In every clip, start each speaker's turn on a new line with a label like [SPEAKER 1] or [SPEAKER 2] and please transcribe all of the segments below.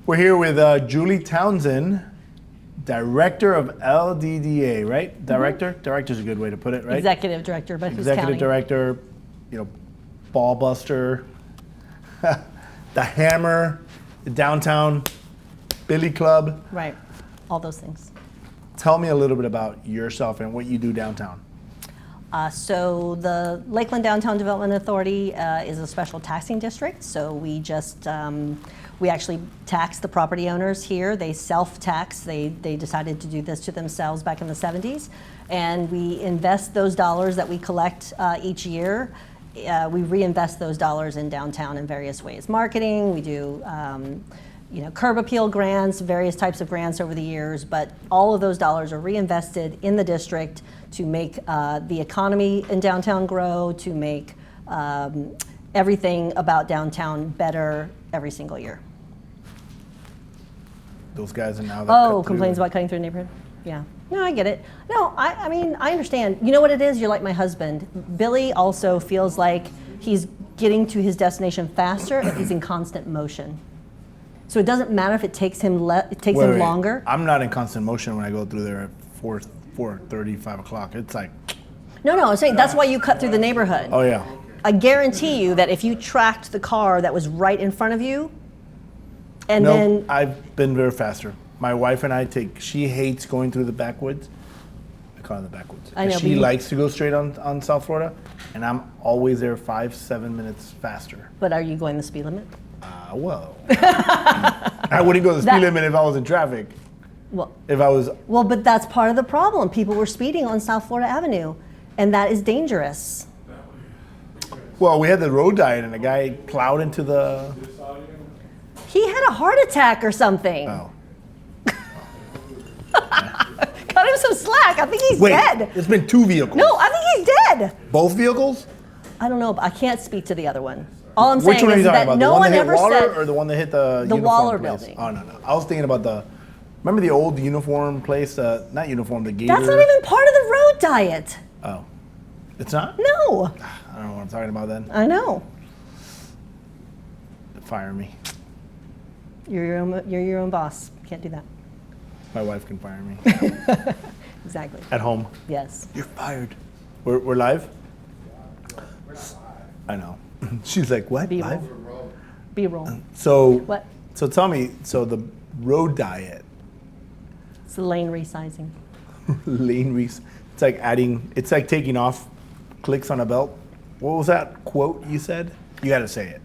[SPEAKER 1] We're here with Julie Townsend, Director of LDDA, right? Director? Mm-hmm. Director's a good way to put it, right?
[SPEAKER 2] Executive Director, but
[SPEAKER 1] Executive Director, ball buster, the Hammer, the Downtown Billy Club.
[SPEAKER 2] Right, all those things.
[SPEAKER 1] Tell me a little bit about yourself and what you do downtown.
[SPEAKER 2] So the Lakeland Downtown Development Authority is a special taxing district. So we just, we actually tax the property owners here. They self-tax. They decided to do this to themselves back in the 70s. And we invest those dollars that we collect each year. We reinvest those dollars in downtown in various ways. Marketing, we do curb appeal grants, various types of grants over the years, but all of those dollars are reinvested in the district to make the economy in downtown grow, to make everything about downtown better every single year.
[SPEAKER 1] Those guys are now
[SPEAKER 2] complains about cutting through the neighborhood? Yeah. No, I get it. No, I mean, I understand. You know what it is? You're like my husband. Billy also feels like he's getting to his destination faster if he's in constant motion. So it doesn't matter if it takes him longer.
[SPEAKER 1] I'm not in constant motion when I go through there at 4:30, 5 o'clock. It's like...
[SPEAKER 2] No, I'm saying that's why you cut through the neighborhood.
[SPEAKER 1] Oh, yeah.
[SPEAKER 2] I guarantee you that if you tracked the car that was right in front of you, and then...
[SPEAKER 1] I've been very faster. My wife and I she hates going through the backwoods. I call it the backwoods.
[SPEAKER 2] I know,
[SPEAKER 1] she likes to go straight on South Florida, and I'm always there 5-7 minutes faster.
[SPEAKER 2] But are you going the speed limit?
[SPEAKER 1] Well, I wouldn't go the speed limit if I was in traffic.
[SPEAKER 2] Well,
[SPEAKER 1] but
[SPEAKER 2] that's part of the problem. People were speeding on South Florida Avenue, and that is dangerous.
[SPEAKER 1] Well, we had the road diet, and a guy plowed into the...
[SPEAKER 2] He had a heart attack or something.
[SPEAKER 1] Oh.
[SPEAKER 2] Cut him some slack. I think he's dead.
[SPEAKER 1] It's been 2 vehicles.
[SPEAKER 2] No, I think he's dead.
[SPEAKER 1] Both vehicles?
[SPEAKER 2] I don't know, but I can't speak to the other one. All I'm
[SPEAKER 1] Which
[SPEAKER 2] saying
[SPEAKER 1] one
[SPEAKER 2] is
[SPEAKER 1] are you talking
[SPEAKER 2] that
[SPEAKER 1] about?
[SPEAKER 2] no one ever said...
[SPEAKER 1] Or the one that hit the uniform
[SPEAKER 2] Waller
[SPEAKER 1] place?
[SPEAKER 2] building.
[SPEAKER 1] Oh, no. I was thinking about remember the old uniform place? Not uniform, the Gator?
[SPEAKER 2] That's not even part of the road diet.
[SPEAKER 1] Oh. It's not?
[SPEAKER 2] No.
[SPEAKER 1] I don't know what I'm talking about then.
[SPEAKER 2] I know.
[SPEAKER 1] Fire me.
[SPEAKER 2] You're your own boss. Can't do that.
[SPEAKER 1] My wife can fire me.
[SPEAKER 2] Exactly.
[SPEAKER 1] At home.
[SPEAKER 2] Yes.
[SPEAKER 1] You're fired. We're live? I know. She's like, what?
[SPEAKER 2] B-roll. B-roll.
[SPEAKER 1] So tell me, the road diet.
[SPEAKER 2] It's the lane resizing.
[SPEAKER 1] It's like taking off clicks on a belt. What was that quote you said? You got to say it.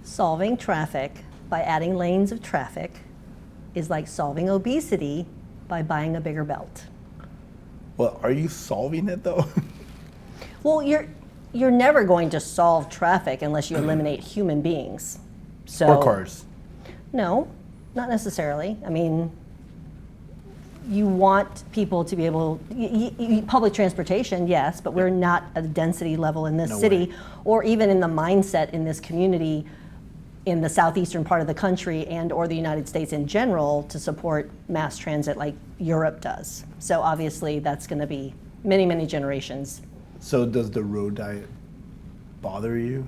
[SPEAKER 2] Solving traffic by adding lanes of traffic is like solving obesity by buying a bigger belt.
[SPEAKER 1] Well, are you solving it though?
[SPEAKER 2] Well, you're never going to solve traffic unless you eliminate human beings.
[SPEAKER 1] Or cars.
[SPEAKER 2] No, not necessarily. I mean, you want people to be able, public transportation, yes, but we're not at a density level in this city or even in the mindset in this community in the southeastern part of the country and or the United States in general to support mass transit like Europe does. So obviously that's going to be many, many generations.
[SPEAKER 1] So does the road diet bother you?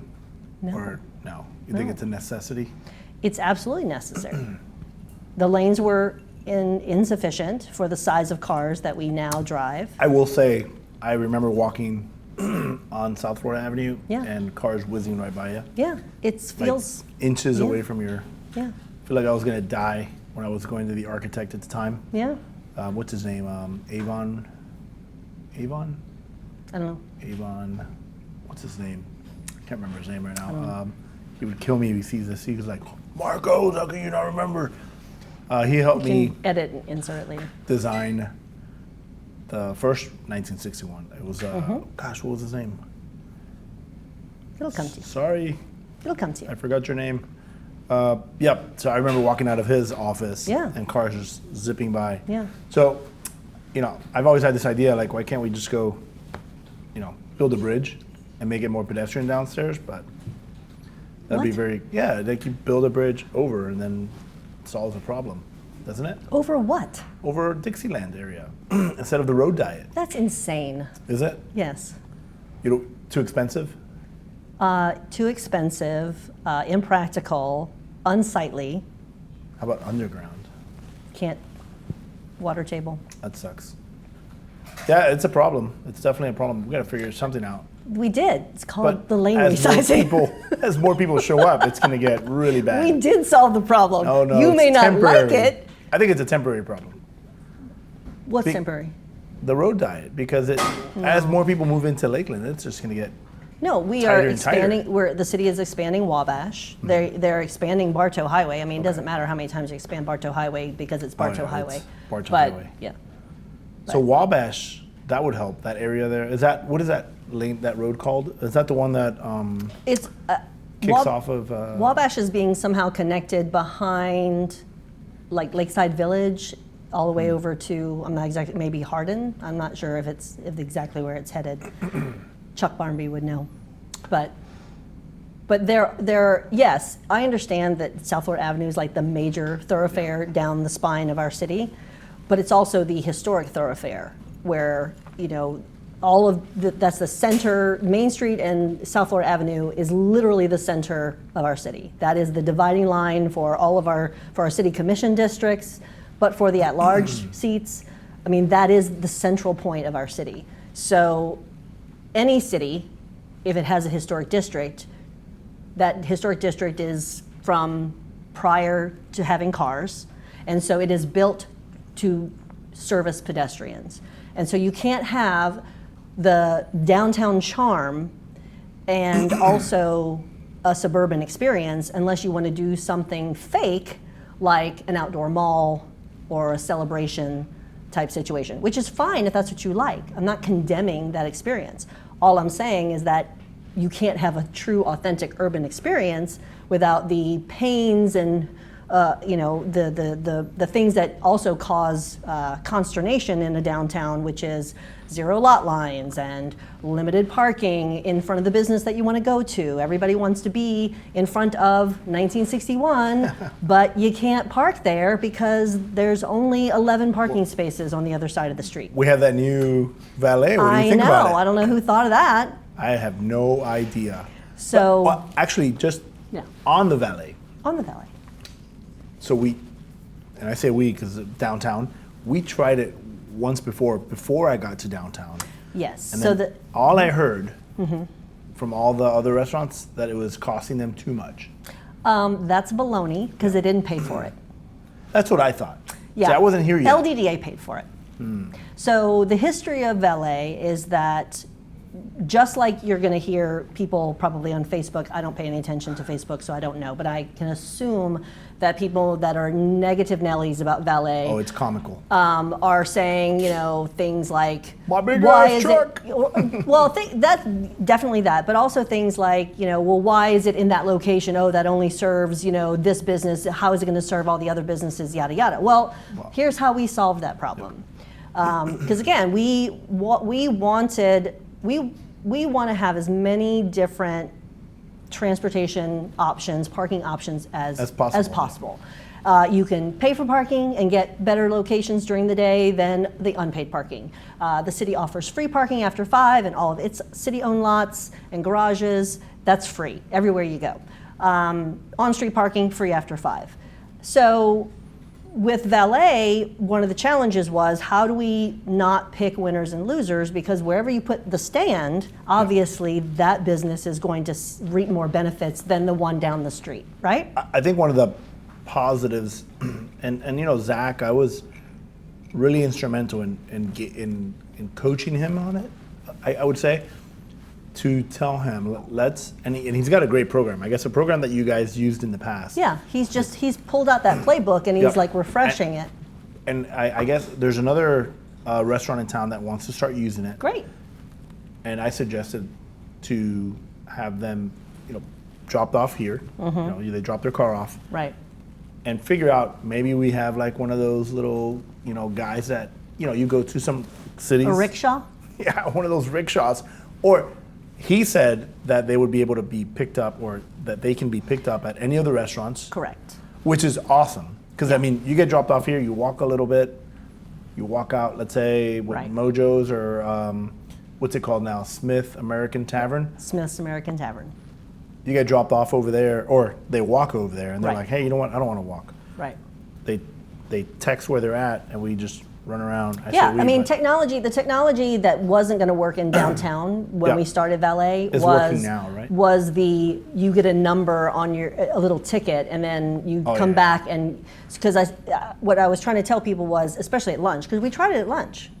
[SPEAKER 2] No.
[SPEAKER 1] Or no? You think it's a necessity?
[SPEAKER 2] It's absolutely necessary. The lanes were insufficient for the size of cars that we now drive.
[SPEAKER 1] I will say, I remember walking on South Florida Avenue and cars whizzing right by you.
[SPEAKER 2] Yeah, it feels...
[SPEAKER 1] Like inches away from your...
[SPEAKER 2] Yeah.
[SPEAKER 1] I feel like I was going to die when I was going to the architect at the time.
[SPEAKER 2] Yeah.
[SPEAKER 1] What's his name? Avon?
[SPEAKER 2] I don't know.
[SPEAKER 1] Avon, what's his name? I can't remember his name right now. He would kill me if he sees this. He was like, Marcos, how can you not remember? He helped me
[SPEAKER 2] edit and insert it later.
[SPEAKER 1] Design the first 1961. It was, gosh, what was his name?
[SPEAKER 2] It'll come to you.
[SPEAKER 1] Sorry.
[SPEAKER 2] It'll come to you.
[SPEAKER 1] I forgot your name. Yep, so I remember walking out of his office and cars just zipping by.
[SPEAKER 2] Yeah.
[SPEAKER 1] So, I've always had this idea, like, why can't we just go, build a bridge and make it more pedestrian downstairs? But that'd be they could build a bridge over and then solve the problem, doesn't it?
[SPEAKER 2] Over what?
[SPEAKER 1] Over Dixieland area instead of the road diet.
[SPEAKER 2] That's insane.
[SPEAKER 1] Is it?
[SPEAKER 2] Yes.
[SPEAKER 1] Too expensive?
[SPEAKER 2] Too expensive, impractical, unsightly.
[SPEAKER 1] How about underground?
[SPEAKER 2] Can't water table.
[SPEAKER 1] That sucks. Yeah, it's a problem. It's definitely a problem. We got to figure something out.
[SPEAKER 2] We did. It's called
[SPEAKER 1] But
[SPEAKER 2] the lane
[SPEAKER 1] as more
[SPEAKER 2] resizing.
[SPEAKER 1] as more people show up, it's going to get really bad.
[SPEAKER 2] We did solve the problem.
[SPEAKER 1] Oh, no,
[SPEAKER 2] You
[SPEAKER 1] it's
[SPEAKER 2] may not
[SPEAKER 1] temporary.
[SPEAKER 2] like it.
[SPEAKER 1] I think it's a temporary problem.
[SPEAKER 2] What's
[SPEAKER 1] Be-
[SPEAKER 2] temporary?
[SPEAKER 1] The road diet, because as more people move into Lakeland, it's just going to get.
[SPEAKER 2] No, we
[SPEAKER 1] Tighter
[SPEAKER 2] are
[SPEAKER 1] and tighter.
[SPEAKER 2] expanding. The city is expanding Wabash. They're expanding Bartow Highway. I mean, it doesn't matter how many times you expand Bartow Highway because it's Bartow
[SPEAKER 1] yeah,
[SPEAKER 2] Highway.
[SPEAKER 1] it's Bartow
[SPEAKER 2] But,
[SPEAKER 1] Highway.
[SPEAKER 2] Yeah.
[SPEAKER 1] So Wabash, that would help. That area there. What is that lane? That road called? Is that the one that
[SPEAKER 2] It's
[SPEAKER 1] kicks off of?
[SPEAKER 2] Wabash is being somehow connected behind, like Lakeside Village, all the way over to, I'm not exactly, maybe Hardin. I'm not sure if exactly where it's headed. Chuck Barnby would know, but yes, I understand that South Florida Avenue is like the major thoroughfare down the spine of our city, but it's also the historic thoroughfare where all of that's the center. Main Street and South Florida Avenue is literally the center of our city. That is the dividing line for our city commission districts, but for the at-large seats, I mean, that is the central point of our city. So any city, if it has a historic district, that historic district is from prior to having cars, and so it is built to service pedestrians. And so you can't have the downtown charm and also a suburban experience unless you want to do something fake like an outdoor mall or a celebration type situation, which is fine if that's what you like. I'm not condemning that experience. All I'm saying is that you can't have a true, authentic urban experience without the pains and the things that also cause consternation in a downtown, which is zero lot lines and limited parking in front of the business that you want to go to. Everybody wants to be in front of 1961, but you can't park there because there's only 11 parking spaces on the other side of the street.
[SPEAKER 1] We have that new valet. What do you think
[SPEAKER 2] I
[SPEAKER 1] about it?
[SPEAKER 2] know. I don't know who thought of that.
[SPEAKER 1] I have no idea.
[SPEAKER 2] So,
[SPEAKER 1] Well, actually, just
[SPEAKER 2] yeah,
[SPEAKER 1] on the valet.
[SPEAKER 2] on the valley.
[SPEAKER 1] So and I say we because downtown, we tried it once before I got to downtown.
[SPEAKER 2] Yes.
[SPEAKER 1] And
[SPEAKER 2] So
[SPEAKER 1] then all I heard from all the other restaurants that it was costing them too much.
[SPEAKER 2] That's baloney because they didn't pay for it.
[SPEAKER 1] That's what I thought.
[SPEAKER 2] Yeah,
[SPEAKER 1] See, I wasn't here yet.
[SPEAKER 2] LDDA paid for it. So the history of valet is that just like you're going to hear people probably on Facebook, I don't pay any attention to Facebook, so I don't know, but I can assume that people that are negative Nellies about valet
[SPEAKER 1] Oh, it's comical.
[SPEAKER 2] are saying, things like,
[SPEAKER 1] My big
[SPEAKER 2] why
[SPEAKER 1] ass
[SPEAKER 2] is
[SPEAKER 1] truck.
[SPEAKER 2] it, well, that's definitely that, but also things like, well, why is it in that location? Oh, that only serves, this business. How is it going to serve all the other businesses, yada, yada. Well, here's how we solved that problem. Because again, we want to have as many different transportation options, parking options as possible. You can pay for parking and get better locations during the day than the unpaid parking. The city offers free parking after 5 and all of its city-owned lots and garages. That's free everywhere you go. On-street parking, free after 5. So with valet, one of the challenges was how do we not pick winners and losers, because wherever you put the stand, obviously that business is going to reap more benefits than the one down the street, right?
[SPEAKER 1] I think one of the positives, and Zach, I was really instrumental in coaching him on it. I would say to tell him and he's got a great program. I guess a program that you guys used in the past.
[SPEAKER 2] Yeah, he's pulled out that playbook and he's like refreshing it.
[SPEAKER 1] And I guess there's another restaurant in town that wants to start using it.
[SPEAKER 2] Great.
[SPEAKER 1] And I suggested to have them, dropped off here. They drop their car off.
[SPEAKER 2] Right.
[SPEAKER 1] And figure out maybe we have like one of those little, guys that, you go to some cities.
[SPEAKER 2] A rickshaw?
[SPEAKER 1] Yeah, one of those rickshaws. Or he said that they would be able to be picked up, or that they can be picked up at any of the restaurants.
[SPEAKER 2] Correct.
[SPEAKER 1] Which is awesome. Because, you get dropped off here, you walk a little bit, you walk out, let's say, with
[SPEAKER 2] Right.
[SPEAKER 1] Mojo's or what's it called now? Smith's American Tavern.
[SPEAKER 2] Smith's American Tavern.
[SPEAKER 1] you get dropped off over there, or they walk over there, and they're
[SPEAKER 2] Right.
[SPEAKER 1] like, hey, you know what? I don't want to walk.
[SPEAKER 2] Right.
[SPEAKER 1] They text where they're at, and we just run around.
[SPEAKER 2] Yeah, I mean, the technology that wasn't going to work in downtown when
[SPEAKER 1] Yeah.
[SPEAKER 2] we started valet
[SPEAKER 1] It's working now, right?
[SPEAKER 2] was you get a number on a little ticket, and then you come back, and because what I was trying to tell people was, especially at lunch, because we tried it at lunch,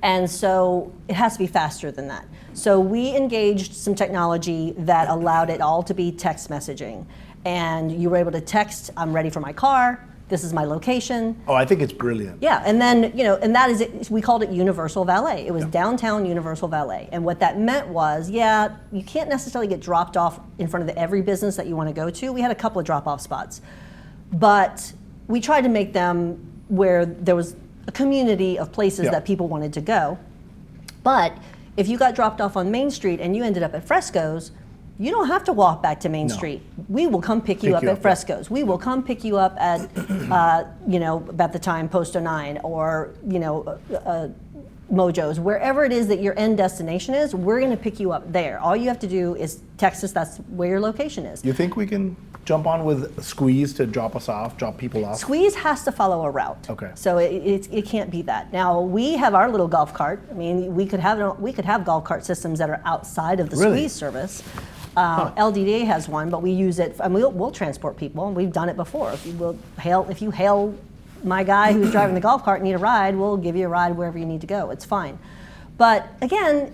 [SPEAKER 2] and so it has to be faster than that. So we engaged some technology that allowed it all to be text messaging, and you were able to text, "I'm ready for my car. This is my location."
[SPEAKER 1] Oh, I think it's brilliant.
[SPEAKER 2] Yeah, and then, and that is it. We called it Universal Valet. It was downtown Universal Valet. And what that meant was, you can't necessarily get dropped off in front of every business that you want to go to. We had a couple of drop-off spots. But we tried to make them where there was a community of places that people wanted to go. But if you got dropped off on Main Street and you ended up at Fresco's, you don't have to walk back to Main Street. We will come pick you up at Fresco's. We will come pick you up at, at the time, Post 09 or, Mojo's. Wherever it is that your end destination is, we're going to pick you up there. All you have to do is text us, that's where your location is.
[SPEAKER 1] You think we can jump on with Squeeze to drop people off?
[SPEAKER 2] Squeeze has to follow a route.
[SPEAKER 1] Okay.
[SPEAKER 2] So it can't be that. Now, we have our little golf cart. I mean, we could have golf cart systems that are outside of the Squeeze service. LDDA has one, but we use it, and we'll transport people, and we've done it before. If you hail my guy who's driving the golf cart and need a ride, we'll give you a ride wherever you need to go. It's fine. But again,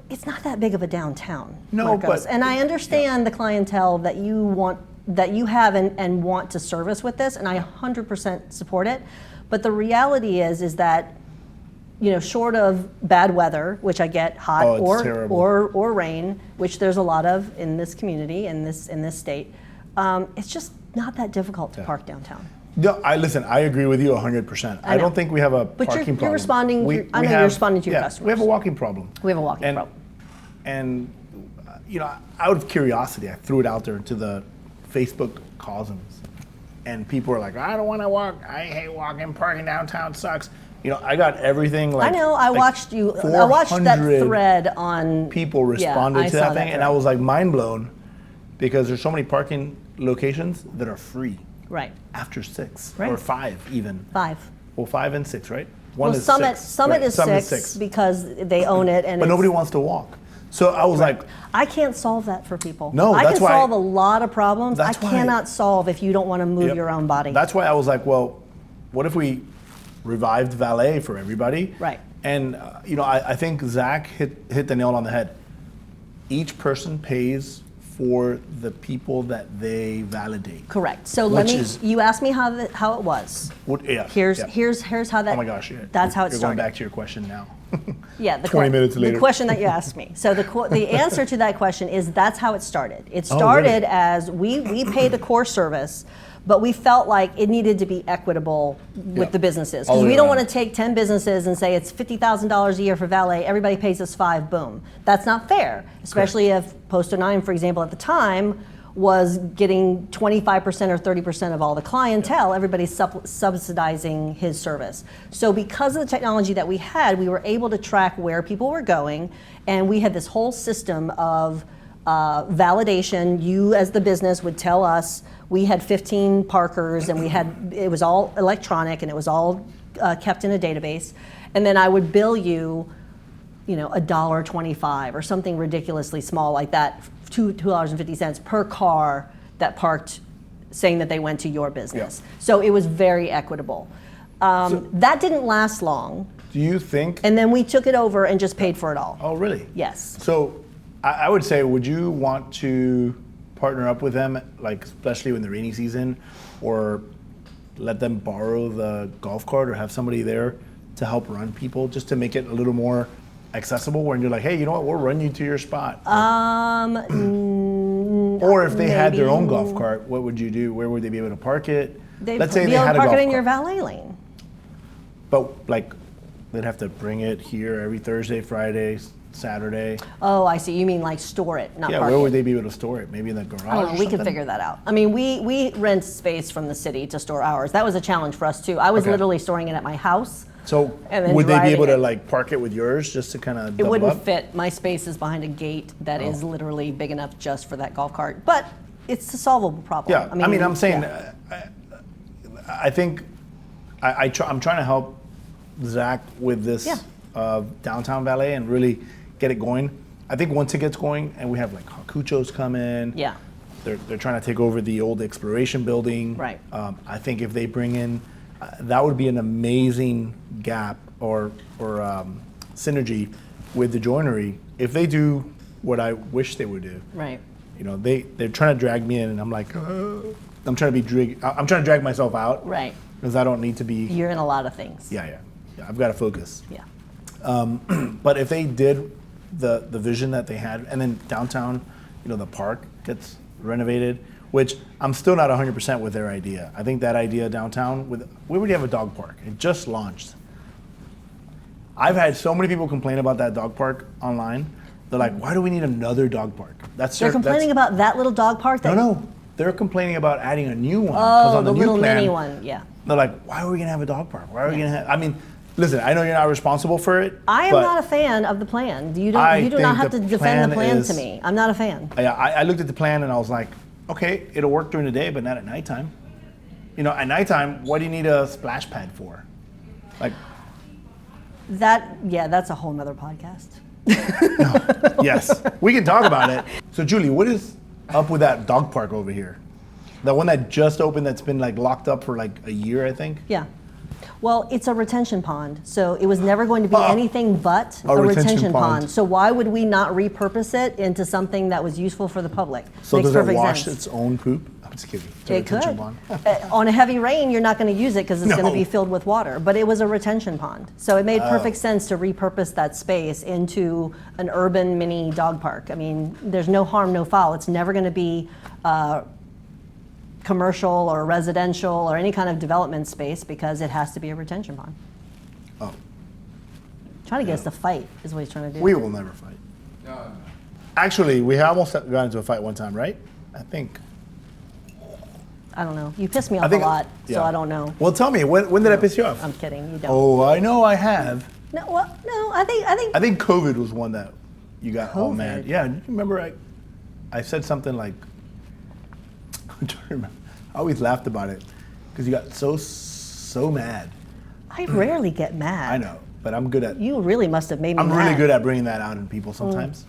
[SPEAKER 2] it's not that big of a downtown.
[SPEAKER 1] No,
[SPEAKER 2] Marcos. And I understand the clientele that you have and want to service with this, and I 100% support it. But the reality is that, short of bad weather, which I get, hot or rain, which there's a lot of in this community, in this state, it's just not that difficult to park downtown.
[SPEAKER 1] No, I agree with you 100%. I don't think we have a parking problem.
[SPEAKER 2] But you're responding. I know you're responding to your customers.
[SPEAKER 1] We have a walking problem.
[SPEAKER 2] We have a walking problem.
[SPEAKER 1] And out of curiosity, I threw it out there into the Facebook cosms, and people were like, "I don't want to walk. I hate walking. Parking downtown sucks." I got everything like.
[SPEAKER 2] I know. I watched you. I watched that thread on.
[SPEAKER 1] People responded to that thing, and I was like mind blown, because there's so many parking locations that are free.
[SPEAKER 2] Right.
[SPEAKER 1] After 6
[SPEAKER 2] Right.
[SPEAKER 1] or 5 even.
[SPEAKER 2] 5.
[SPEAKER 1] Well, 5 and 6, right?
[SPEAKER 2] Summit is 6 because they own it, and
[SPEAKER 1] but nobody wants to walk. So I was like,
[SPEAKER 2] I can't solve that for people.
[SPEAKER 1] No,
[SPEAKER 2] I
[SPEAKER 1] that's
[SPEAKER 2] can
[SPEAKER 1] why-
[SPEAKER 2] solve a lot of problems. I
[SPEAKER 1] that's why-
[SPEAKER 2] cannot solve if you don't want to move your own body.
[SPEAKER 1] That's why I was like, well, what if we revived valet for everybody?
[SPEAKER 2] Right.
[SPEAKER 1] And I think Zach hit the nail on the head. Each person pays for the people that they validate.
[SPEAKER 2] Correct. So you asked me how it was. Here's how that.
[SPEAKER 1] Oh my gosh! Yeah.
[SPEAKER 2] That's how it
[SPEAKER 1] You're
[SPEAKER 2] started.
[SPEAKER 1] going back to your question now.
[SPEAKER 2] Yeah,
[SPEAKER 1] 20 minutes later.
[SPEAKER 2] The question that you asked me. So the answer to that question is that's how it started. It started as we paid a core service, but we felt like it needed to be equitable with the businesses, because we don't want to take 10 businesses and say it's $50,000 a year for valet. Everybody pays us 5. Boom. That's not fair, especially if Post 09, for example, at the time was getting 25% or 30% of all the clientele. Everybody's subsidizing his service. So because of the technology that we had, we were able to track where people were going, and we had this whole system of validation. You as the business would tell us we had 15 parkers, and it was all electronic, and it was all kept in a database. And then I would bill you, $1.25 or something ridiculously small like that, $2.50 per car that parked, saying that they went to your business.
[SPEAKER 1] Yeah.
[SPEAKER 2] So it was very equitable. That didn't last long.
[SPEAKER 1] Do you think?
[SPEAKER 2] And then we took it over and just paid for it all.
[SPEAKER 1] Oh, really?
[SPEAKER 2] Yes.
[SPEAKER 1] So I would say, would you want to partner up with them, like especially in the rainy season, or let them borrow the golf cart, or have somebody there to help run people, just to make it a little more accessible, when you're like, hey, you know what, we'll run you to your spot? Or if they had their own golf cart, what would you do? Where would they be able to park it?
[SPEAKER 2] Let's say they had a golf cart. Park it in your valet lane.
[SPEAKER 1] But like, they'd have to bring it here every Thursday, Friday, Saturday.
[SPEAKER 2] Oh, I see. You mean like store it, not park it.
[SPEAKER 1] Yeah, where would they be able to store it? Maybe in the garage?
[SPEAKER 2] I don't know. We can figure that out. I mean, we rent space from the city to store ours. That was a challenge for us too. I was literally storing it at my house.
[SPEAKER 1] So
[SPEAKER 2] And then
[SPEAKER 1] would they be able to
[SPEAKER 2] driving it.
[SPEAKER 1] like park it with yours just to kind of
[SPEAKER 2] It
[SPEAKER 1] double
[SPEAKER 2] wouldn't
[SPEAKER 1] up?
[SPEAKER 2] fit. My space is behind a gate that is
[SPEAKER 1] Oh.
[SPEAKER 2] literally big enough just for that golf cart. But it's a solvable problem.
[SPEAKER 1] Yeah, I mean, I'm saying,
[SPEAKER 2] yeah.
[SPEAKER 1] I think I'm trying to help Zach with this
[SPEAKER 2] Yeah.
[SPEAKER 1] downtown valet and really get it going. I think once it gets going and we have like Hakuchos come in,
[SPEAKER 2] Yeah.
[SPEAKER 1] they're trying to take over the old exploration building.
[SPEAKER 2] Right.
[SPEAKER 1] I think if they bring in, that would be an amazing gap or synergy with the joinery if they do what I wish they would do.
[SPEAKER 2] Right.
[SPEAKER 1] You know, they're trying to drag me in, and I'm like, I'm trying to drag myself out.
[SPEAKER 2] Right.
[SPEAKER 1] Because I don't need to be.
[SPEAKER 2] You're in a lot of things.
[SPEAKER 1] Yeah. I've got to focus.
[SPEAKER 2] Yeah.
[SPEAKER 1] But if they did the vision that they had, and then downtown, you know, the park gets renovated, which I'm still not 100% with their idea. I think that idea downtown, we already have a dog park. It just launched. I've had so many people complain about that dog park online. They're like, why do we need another dog park?
[SPEAKER 2] They're complaining about that little dog park.
[SPEAKER 1] No. They're complaining about adding a new one. 'Cause
[SPEAKER 2] Oh,
[SPEAKER 1] on
[SPEAKER 2] the
[SPEAKER 1] new
[SPEAKER 2] little
[SPEAKER 1] plan,
[SPEAKER 2] mini one. Yeah.
[SPEAKER 1] They're like, why are we gonna have a dog park? Why are we gonna have? I mean, listen, I know you're not responsible for it.
[SPEAKER 2] I am
[SPEAKER 1] but
[SPEAKER 2] not a fan of the plan. You
[SPEAKER 1] I
[SPEAKER 2] do not
[SPEAKER 1] think
[SPEAKER 2] have
[SPEAKER 1] the
[SPEAKER 2] to defend the
[SPEAKER 1] plan
[SPEAKER 2] plan
[SPEAKER 1] is-
[SPEAKER 2] to me. I'm not a fan.
[SPEAKER 1] I looked at the plan and I was like, okay, it'll work during the day, but not at nighttime. You know, at nighttime, what do you need a splash pad for? Like,
[SPEAKER 2] That's a whole nother podcast.
[SPEAKER 1] yes, we can talk about it. So, Julie, what is up with that dog park over here? The one that just opened that's been like locked up for like a year, I think?
[SPEAKER 2] Yeah. Well, it's a retention pond, so it was never going to be anything but a retention pond. So why would we not repurpose it into something that was useful for the public?
[SPEAKER 1] So
[SPEAKER 2] Makes
[SPEAKER 1] does it
[SPEAKER 2] perfect
[SPEAKER 1] wash
[SPEAKER 2] sense.
[SPEAKER 1] its own poop? I'm just kidding. It's a
[SPEAKER 2] It
[SPEAKER 1] retention
[SPEAKER 2] could.
[SPEAKER 1] pond.
[SPEAKER 2] On a heavy rain, you're not going to use it because it's going
[SPEAKER 1] No.
[SPEAKER 2] to be filled with water. But it was a retention pond, so it made perfect sense to repurpose that space into an urban mini dog park. I mean, there's no harm, no foul. It's never going to be commercial or residential or any kind of development space because it has to be a retention pond.
[SPEAKER 1] Oh,
[SPEAKER 2] Trying to get us to fight is what he's trying to do.
[SPEAKER 1] we will never fight. Actually, we almost got into a fight one time, right? I think.
[SPEAKER 2] I don't know. You piss me off
[SPEAKER 1] I think
[SPEAKER 2] a lot,
[SPEAKER 1] yeah.
[SPEAKER 2] so I don't know.
[SPEAKER 1] Well, tell me, when did I piss you off?
[SPEAKER 2] I'm kidding. You don't.
[SPEAKER 1] Oh, I know I have.
[SPEAKER 2] No, well, no. I think.
[SPEAKER 1] I think COVID was one that you got all mad.
[SPEAKER 2] COVID?
[SPEAKER 1] Yeah, do you remember I said something like, I'm trying to remember. I always laughed about it because you got so mad.
[SPEAKER 2] I rarely get mad.
[SPEAKER 1] I know, but I'm good at.
[SPEAKER 2] You really must have made me
[SPEAKER 1] I'm
[SPEAKER 2] mad.
[SPEAKER 1] really good at bringing that out in people sometimes.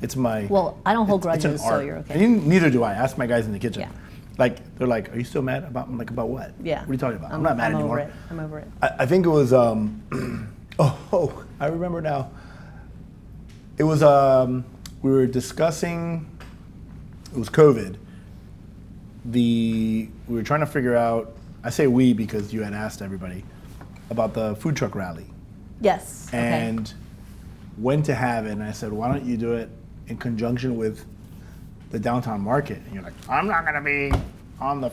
[SPEAKER 1] It's my.
[SPEAKER 2] Well, I don't hold
[SPEAKER 1] it's an
[SPEAKER 2] grudges, so
[SPEAKER 1] art.
[SPEAKER 2] you're okay.
[SPEAKER 1] And neither do I. Ask my guys in the kitchen.
[SPEAKER 2] Yeah.
[SPEAKER 1] Like they're like, "Are you still mad about?" I'm like, "About what?
[SPEAKER 2] Yeah.
[SPEAKER 1] What are you talking about? I'm not mad anymore."
[SPEAKER 2] Over it. I'm over it.
[SPEAKER 1] I think it was. Oh, I remember now. It was. We were discussing. It was COVID. We were trying to figure out. I say we because you had asked everybody about the food truck rally
[SPEAKER 2] Yes.
[SPEAKER 1] and when to have it. And I said, why don't you do it in conjunction with the downtown market? And you're like, I'm not gonna be on the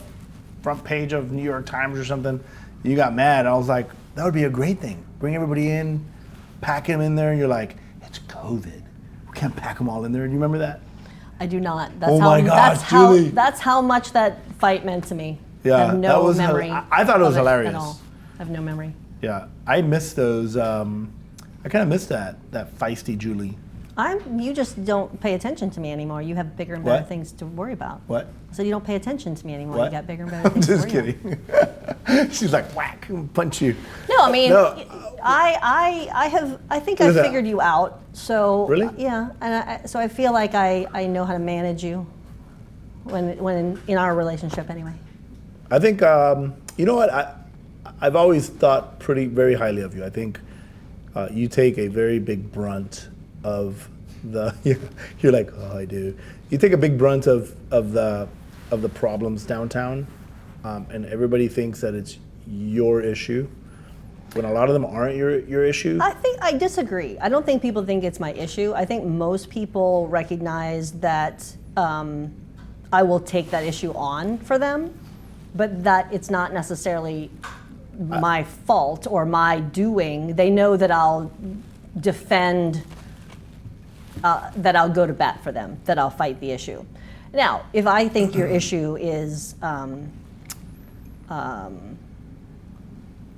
[SPEAKER 1] front page of New York Times or something. You got mad. I was like, that would be a great thing. Bring everybody in, pack them in there. And you're like, it's COVID. We can't pack them all in there. Do you remember that?
[SPEAKER 2] I do not. That's
[SPEAKER 1] Oh
[SPEAKER 2] how,
[SPEAKER 1] my gosh, Julie.
[SPEAKER 2] That's how much that fight meant to me.
[SPEAKER 1] Yeah,
[SPEAKER 2] I have no
[SPEAKER 1] that was
[SPEAKER 2] memory.
[SPEAKER 1] I thought it was
[SPEAKER 2] of
[SPEAKER 1] hilarious.
[SPEAKER 2] At all. I have no memory.
[SPEAKER 1] Yeah, I miss those. I kind of miss that feisty Julie.
[SPEAKER 2] You just don't pay attention to me anymore. You have bigger and better
[SPEAKER 1] What?
[SPEAKER 2] things to worry about.
[SPEAKER 1] What?
[SPEAKER 2] So you don't pay attention to me anymore.
[SPEAKER 1] What?
[SPEAKER 2] You got bigger and better
[SPEAKER 1] I'm
[SPEAKER 2] things
[SPEAKER 1] just
[SPEAKER 2] to worry about.
[SPEAKER 1] kidding. She's like, whack, punch you.
[SPEAKER 2] No, I mean,
[SPEAKER 1] No.
[SPEAKER 2] I think I
[SPEAKER 1] Who's that?
[SPEAKER 2] figured you out. So
[SPEAKER 1] Really?
[SPEAKER 2] yeah, and so I feel like I know how to manage you when in our relationship anyway.
[SPEAKER 1] I think you know what I've always thought very highly of you. I think you take a very big brunt of the. You're like, oh, I do. You take a big brunt of the problems downtown, and everybody thinks that it's your issue, when a lot of them aren't your issue.
[SPEAKER 2] I disagree. I don't think people think it's my issue. I think most people recognize that I will take that issue on for them, but that it's not necessarily my fault or my doing. They know that I'll defend, that I'll go to bat for them, that I'll fight the issue. Now, if I think your issue is,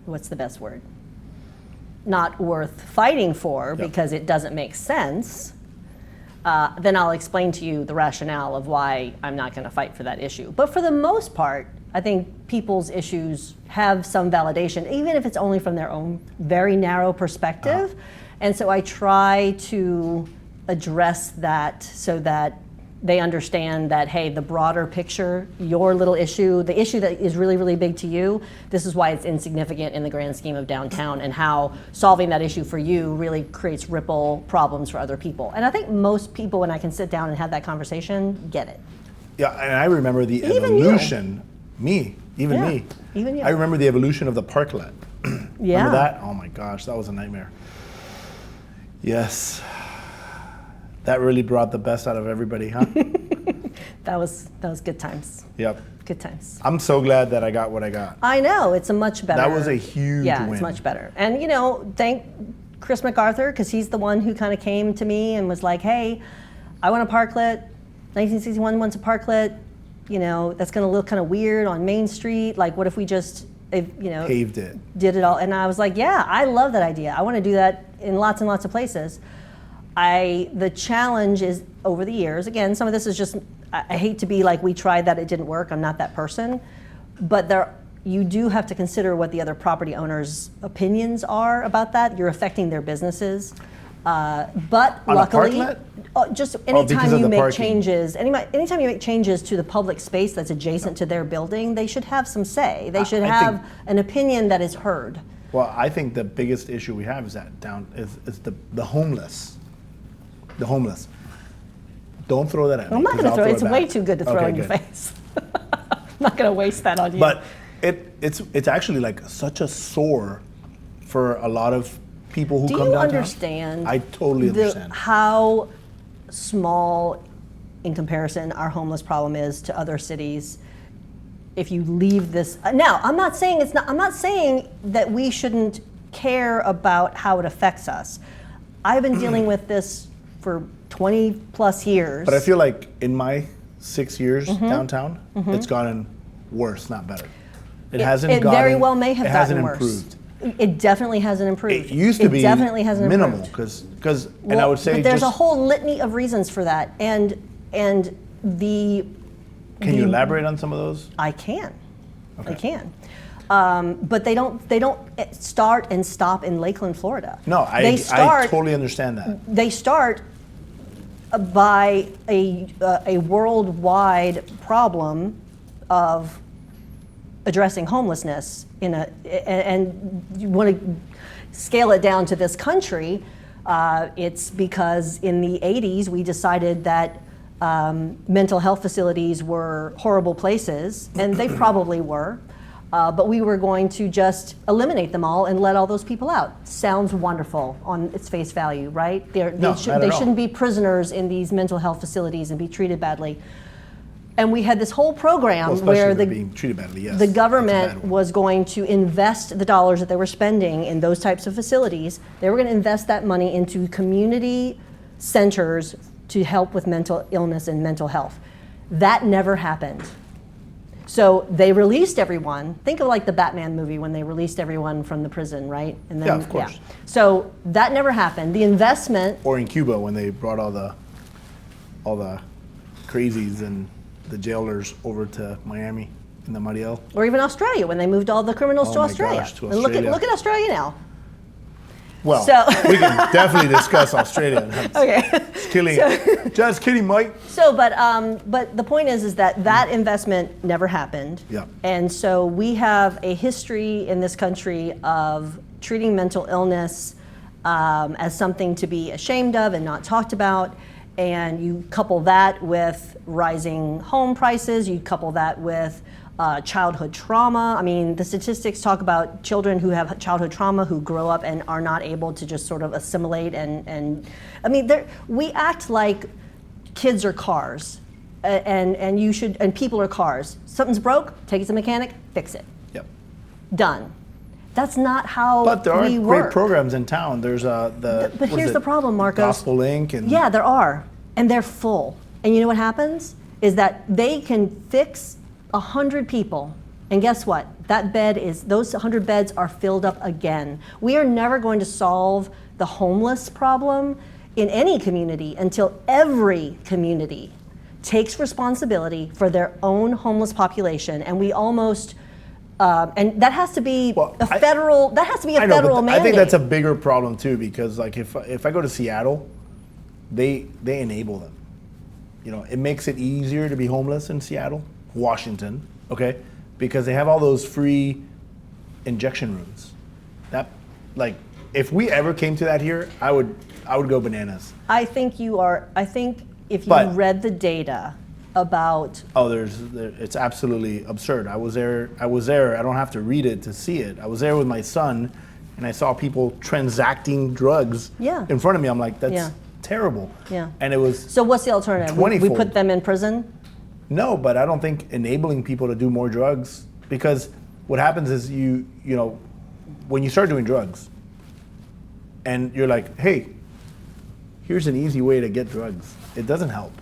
[SPEAKER 2] what's the best word? not worth fighting for
[SPEAKER 1] Yep.
[SPEAKER 2] because it doesn't make sense, then I'll explain to you the rationale of why I'm not going to fight for that issue. But for the most part, I think people's issues have some validation, even if it's only from their own very narrow perspective. And so I try to address that so that they understand that, hey, the broader picture, your little issue, the issue that is really, really big to you, this is why it's insignificant in the grand scheme of downtown, and how solving that issue for you really creates ripple problems for other people. And I think most people, when I can sit down and have that conversation, get it.
[SPEAKER 1] Yeah, and I remember the
[SPEAKER 2] Even
[SPEAKER 1] evolution. Me, even
[SPEAKER 2] Yeah,
[SPEAKER 1] me.
[SPEAKER 2] even you.
[SPEAKER 1] I remember the evolution of the parklet.
[SPEAKER 2] Yeah.
[SPEAKER 1] Remember that? Oh my gosh, that was a nightmare. Yes. That really brought the best out of everybody, huh?
[SPEAKER 2] That was good times.
[SPEAKER 1] Yep.
[SPEAKER 2] Good times.
[SPEAKER 1] I'm so glad that I got what I got.
[SPEAKER 2] I know, it's a much better.
[SPEAKER 1] That was a huge
[SPEAKER 2] Yeah,
[SPEAKER 1] win.
[SPEAKER 2] it's much better. And thank Chris MacArthur, because he's the one who kind of came to me and was like, hey, I want a parklet. 1961 wants a parklet. That's going to look kind of weird on Main Street. Like, what if we just,
[SPEAKER 1] Paved it.
[SPEAKER 2] did it all? And I was like, yeah, I love that idea. I want to do that in lots and lots of places. The challenge is over the years, again, some of this is just, I hate to be like, we tried that, it didn't work, I'm not that person. But you do have to consider what the other property owners' opinions are about that. You're affecting their businesses. But
[SPEAKER 1] On
[SPEAKER 2] luckily,
[SPEAKER 1] a parklet?
[SPEAKER 2] just
[SPEAKER 1] because
[SPEAKER 2] anytime
[SPEAKER 1] of
[SPEAKER 2] you
[SPEAKER 1] the
[SPEAKER 2] make
[SPEAKER 1] parking.
[SPEAKER 2] changes, anytime you make changes to the public space that's adjacent to their building, they should have some say. They should
[SPEAKER 1] I
[SPEAKER 2] have
[SPEAKER 1] think-
[SPEAKER 2] an opinion that is heard.
[SPEAKER 1] Well, I think the biggest issue we have is that is the homeless. The homeless. Don't throw that at me.
[SPEAKER 2] I'm not
[SPEAKER 1] 'cause
[SPEAKER 2] going to
[SPEAKER 1] I'll
[SPEAKER 2] throw it. It's
[SPEAKER 1] back.
[SPEAKER 2] way too good to throw
[SPEAKER 1] Okay,
[SPEAKER 2] in your
[SPEAKER 1] good.
[SPEAKER 2] face. I'm not going to waste that on you.
[SPEAKER 1] But it's actually like such a sore for a lot of people who
[SPEAKER 2] do
[SPEAKER 1] come
[SPEAKER 2] you
[SPEAKER 1] downtown.
[SPEAKER 2] understand?
[SPEAKER 1] I totally understand.
[SPEAKER 2] How small, in comparison, our homeless problem is to other cities. If you leave this now, I'm not saying it's not. I'm not saying that we shouldn't care about how it affects us. I've been dealing with this for 20 plus years.
[SPEAKER 1] But I feel like in my 6 years
[SPEAKER 2] Mm-hmm.
[SPEAKER 1] downtown, it's gotten worse, not better. It hasn't
[SPEAKER 2] It
[SPEAKER 1] gotten.
[SPEAKER 2] very well may have
[SPEAKER 1] it hasn't
[SPEAKER 2] gotten worse.
[SPEAKER 1] improved.
[SPEAKER 2] It definitely hasn't improved.
[SPEAKER 1] It used to be
[SPEAKER 2] definitely hasn't
[SPEAKER 1] minimal
[SPEAKER 2] improved.
[SPEAKER 1] because and I
[SPEAKER 2] Well,
[SPEAKER 1] would say
[SPEAKER 2] but there's
[SPEAKER 1] just,
[SPEAKER 2] a whole litany of reasons for that, and the
[SPEAKER 1] Can you elaborate on some of those?
[SPEAKER 2] I can, I
[SPEAKER 1] Okay.
[SPEAKER 2] can, but they don't start and stop in Lakeland, Florida.
[SPEAKER 1] No,
[SPEAKER 2] they
[SPEAKER 1] I
[SPEAKER 2] start.
[SPEAKER 1] totally understand that.
[SPEAKER 2] They start by a worldwide problem of addressing homelessness and you want to scale it down to this country. It's because in the 80s we decided that mental health facilities were horrible places, and they probably were. But we were going to just eliminate them all and let all those people out. Sounds wonderful on its face value, right?
[SPEAKER 1] No,
[SPEAKER 2] They
[SPEAKER 1] not at all.
[SPEAKER 2] shouldn't be prisoners in these mental health facilities and be treated badly. And we had this whole program
[SPEAKER 1] Well, especially
[SPEAKER 2] where
[SPEAKER 1] if they're
[SPEAKER 2] the
[SPEAKER 1] being treated badly. Yes,
[SPEAKER 2] the
[SPEAKER 1] that's a bad
[SPEAKER 2] government
[SPEAKER 1] one.
[SPEAKER 2] was going to invest the dollars that they were spending in those types of facilities. They were going to invest that money into community centers to help with mental illness and mental health. That never happened. So they released everyone. Think of like the Batman movie when they released everyone from the prison, right? And
[SPEAKER 1] Yeah, of course.
[SPEAKER 2] So that never happened. The investment,
[SPEAKER 1] Or in Cuba when they brought all the crazies and the jailers over to Miami in the Mariel.
[SPEAKER 2] or even Australia when they moved all the criminals
[SPEAKER 1] Oh
[SPEAKER 2] to
[SPEAKER 1] my
[SPEAKER 2] Australia.
[SPEAKER 1] gosh, to
[SPEAKER 2] And
[SPEAKER 1] Australia.
[SPEAKER 2] look at Australia now.
[SPEAKER 1] Well,
[SPEAKER 2] So-
[SPEAKER 1] we can definitely discuss Australia.
[SPEAKER 2] Okay.
[SPEAKER 1] Just kidding, Mike.
[SPEAKER 2] So, but the point is that investment never happened.
[SPEAKER 1] Yeah.
[SPEAKER 2] And so we have a history in this country of treating mental illness as something to be ashamed of and not talked about. And you couple that with rising home prices. You couple that with childhood trauma. I mean, the statistics talk about children who have childhood trauma who grow up and are not able to just sort of assimilate and I mean, we act like kids are cars, and people are cars. Something's broke, take it to the mechanic, fix it,
[SPEAKER 1] Yep.
[SPEAKER 2] done. That's not how
[SPEAKER 1] But there are
[SPEAKER 2] we
[SPEAKER 1] great
[SPEAKER 2] work.
[SPEAKER 1] programs in town. There's
[SPEAKER 2] But here's the problem, Marcos.
[SPEAKER 1] Gospel Link and
[SPEAKER 2] Yeah, there are, and they're full. And you know what happens is that they can fix 100 people And guess what? Those 100 beds are filled up again. We are never going to solve the homeless problem in any community until every community takes responsibility for their own homeless population, and we almost and that has to be a federal mandate.
[SPEAKER 1] I think that's a bigger problem too, because like if I go to Seattle, they enable them. You know, it makes it easier to be homeless in Seattle, Washington, okay, because they have all those free injection rooms. That, like, if we ever came to that here, I would go bananas.
[SPEAKER 2] I think if you read the data about
[SPEAKER 1] it's absolutely absurd. I was there. I don't have to read it to see it. I was there with my son, and I saw people transacting drugs in front of me. I'm like, that's terrible.
[SPEAKER 2] Yeah.
[SPEAKER 1] And it was.
[SPEAKER 2] So what's the alternative? We put them in prison?
[SPEAKER 1] No, but I don't think enabling people to do more drugs, because what happens is you know, when you start doing drugs, and you're like, hey, here's an easy way to get drugs. It doesn't help.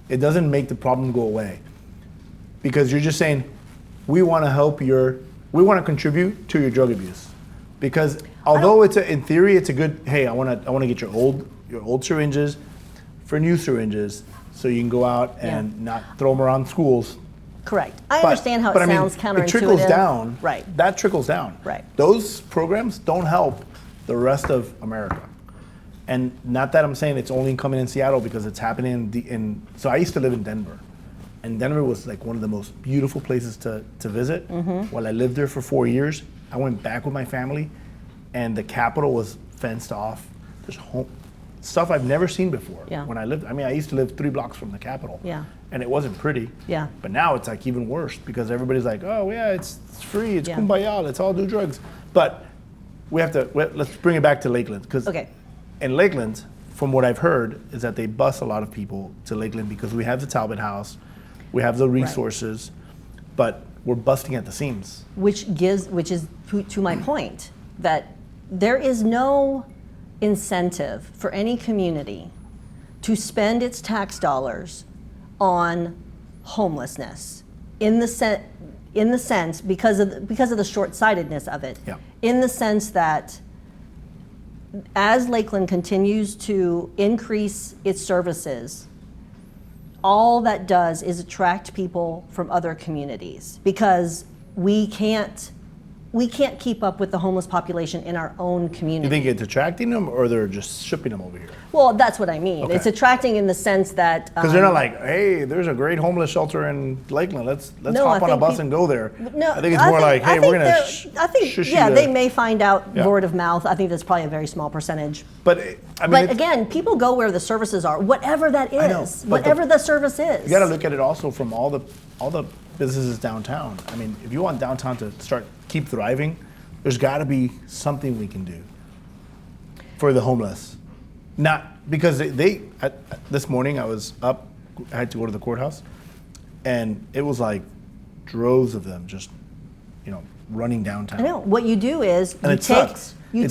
[SPEAKER 1] It doesn't make the problem go away, because you're just saying, we want to contribute to your drug abuse, because although in theory it's a good, hey, I want to get your old syringes for new syringes, so you can go out and not throw them around schools.
[SPEAKER 2] Correct. I understand how it sounds counterintuitive. It trickles
[SPEAKER 1] down.
[SPEAKER 2] Right.
[SPEAKER 1] That trickles down.
[SPEAKER 2] Right.
[SPEAKER 1] Those programs don't help the rest of America. And not that I'm saying it's only coming in Seattle, because it's happening so I used to live in Denver, and Denver was like one of the most beautiful places to visit. While I lived there for 4 years, I went back with my family, and the Capitol was fenced off. There's stuff I've never seen before.
[SPEAKER 2] Yeah.
[SPEAKER 1] When I lived, I used to live 3 blocks from the Capitol.
[SPEAKER 2] Yeah.
[SPEAKER 1] And it wasn't pretty.
[SPEAKER 2] Yeah.
[SPEAKER 1] But now it's like even worse, because everybody's like, oh yeah, it's free, it's kumbaya, let's all do drugs. But let's bring it back to Lakeland, because in Lakeland, from what I've heard, is that they bus a lot of people to Lakeland because we have the Talbot House, we have the resources, but we're busting at the seams.
[SPEAKER 2] Which is to my point, that there is no incentive for any community to spend its tax dollars on homelessness in the sense because of the short-sightedness of it.
[SPEAKER 1] Yeah.
[SPEAKER 2] In the sense that as Lakeland continues to increase its services, all that does is attract people from other communities, because we can't keep up with the homeless population in our own community.
[SPEAKER 1] You think it's attracting them, or they're just shipping them over here?
[SPEAKER 2] Well, that's what I mean.
[SPEAKER 1] Okay.
[SPEAKER 2] It's attracting in the sense that
[SPEAKER 1] because they're not like, hey, there's a great homeless shelter in Lakeland. Let's hop on a bus and go there.
[SPEAKER 2] No,
[SPEAKER 1] I think it's more like, hey, we're gonna.
[SPEAKER 2] They may find out word of mouth. I think that's probably a very small percentage.
[SPEAKER 1] But
[SPEAKER 2] again, people go where the services are, whatever that is, whatever the service is.
[SPEAKER 1] You got to look at it also from all the businesses downtown. I mean, if you want downtown to keep thriving, there's got to be something we can do for the homeless. Not because this morning I was up, I had to go to the courthouse, and it was like droves of them just, running downtown.
[SPEAKER 2] I know. What you do is
[SPEAKER 1] It's sad.
[SPEAKER 2] You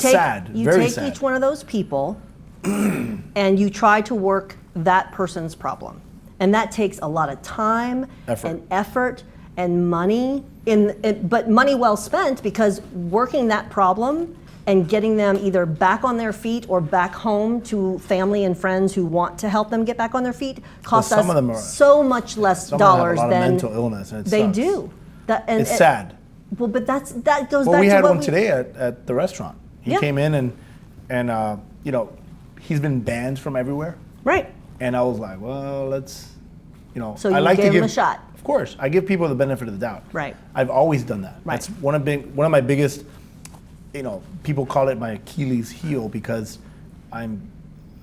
[SPEAKER 1] Very
[SPEAKER 2] take
[SPEAKER 1] sad.
[SPEAKER 2] each one of those people and you try to work that person's problem. And that takes a lot of time and effort and money, but money well spent, because working that problem and getting them either back on their feet or back home to family and friends who want to help them get back on their feet costs us so much less dollars
[SPEAKER 1] than
[SPEAKER 2] than
[SPEAKER 1] mental illness, and
[SPEAKER 2] they do.
[SPEAKER 1] It's sad.
[SPEAKER 2] Well, but that goes back to what
[SPEAKER 1] we had one today at the restaurant. He came in and he's been banned from everywhere.
[SPEAKER 2] Right.
[SPEAKER 1] And I was like, well, let's,
[SPEAKER 2] So you gave him a shot.
[SPEAKER 1] Of course, I give people the benefit of the doubt.
[SPEAKER 2] Right.
[SPEAKER 1] I've always done that.
[SPEAKER 2] Right.
[SPEAKER 1] That's one of my biggest, people call it my Achilles heel, because I'm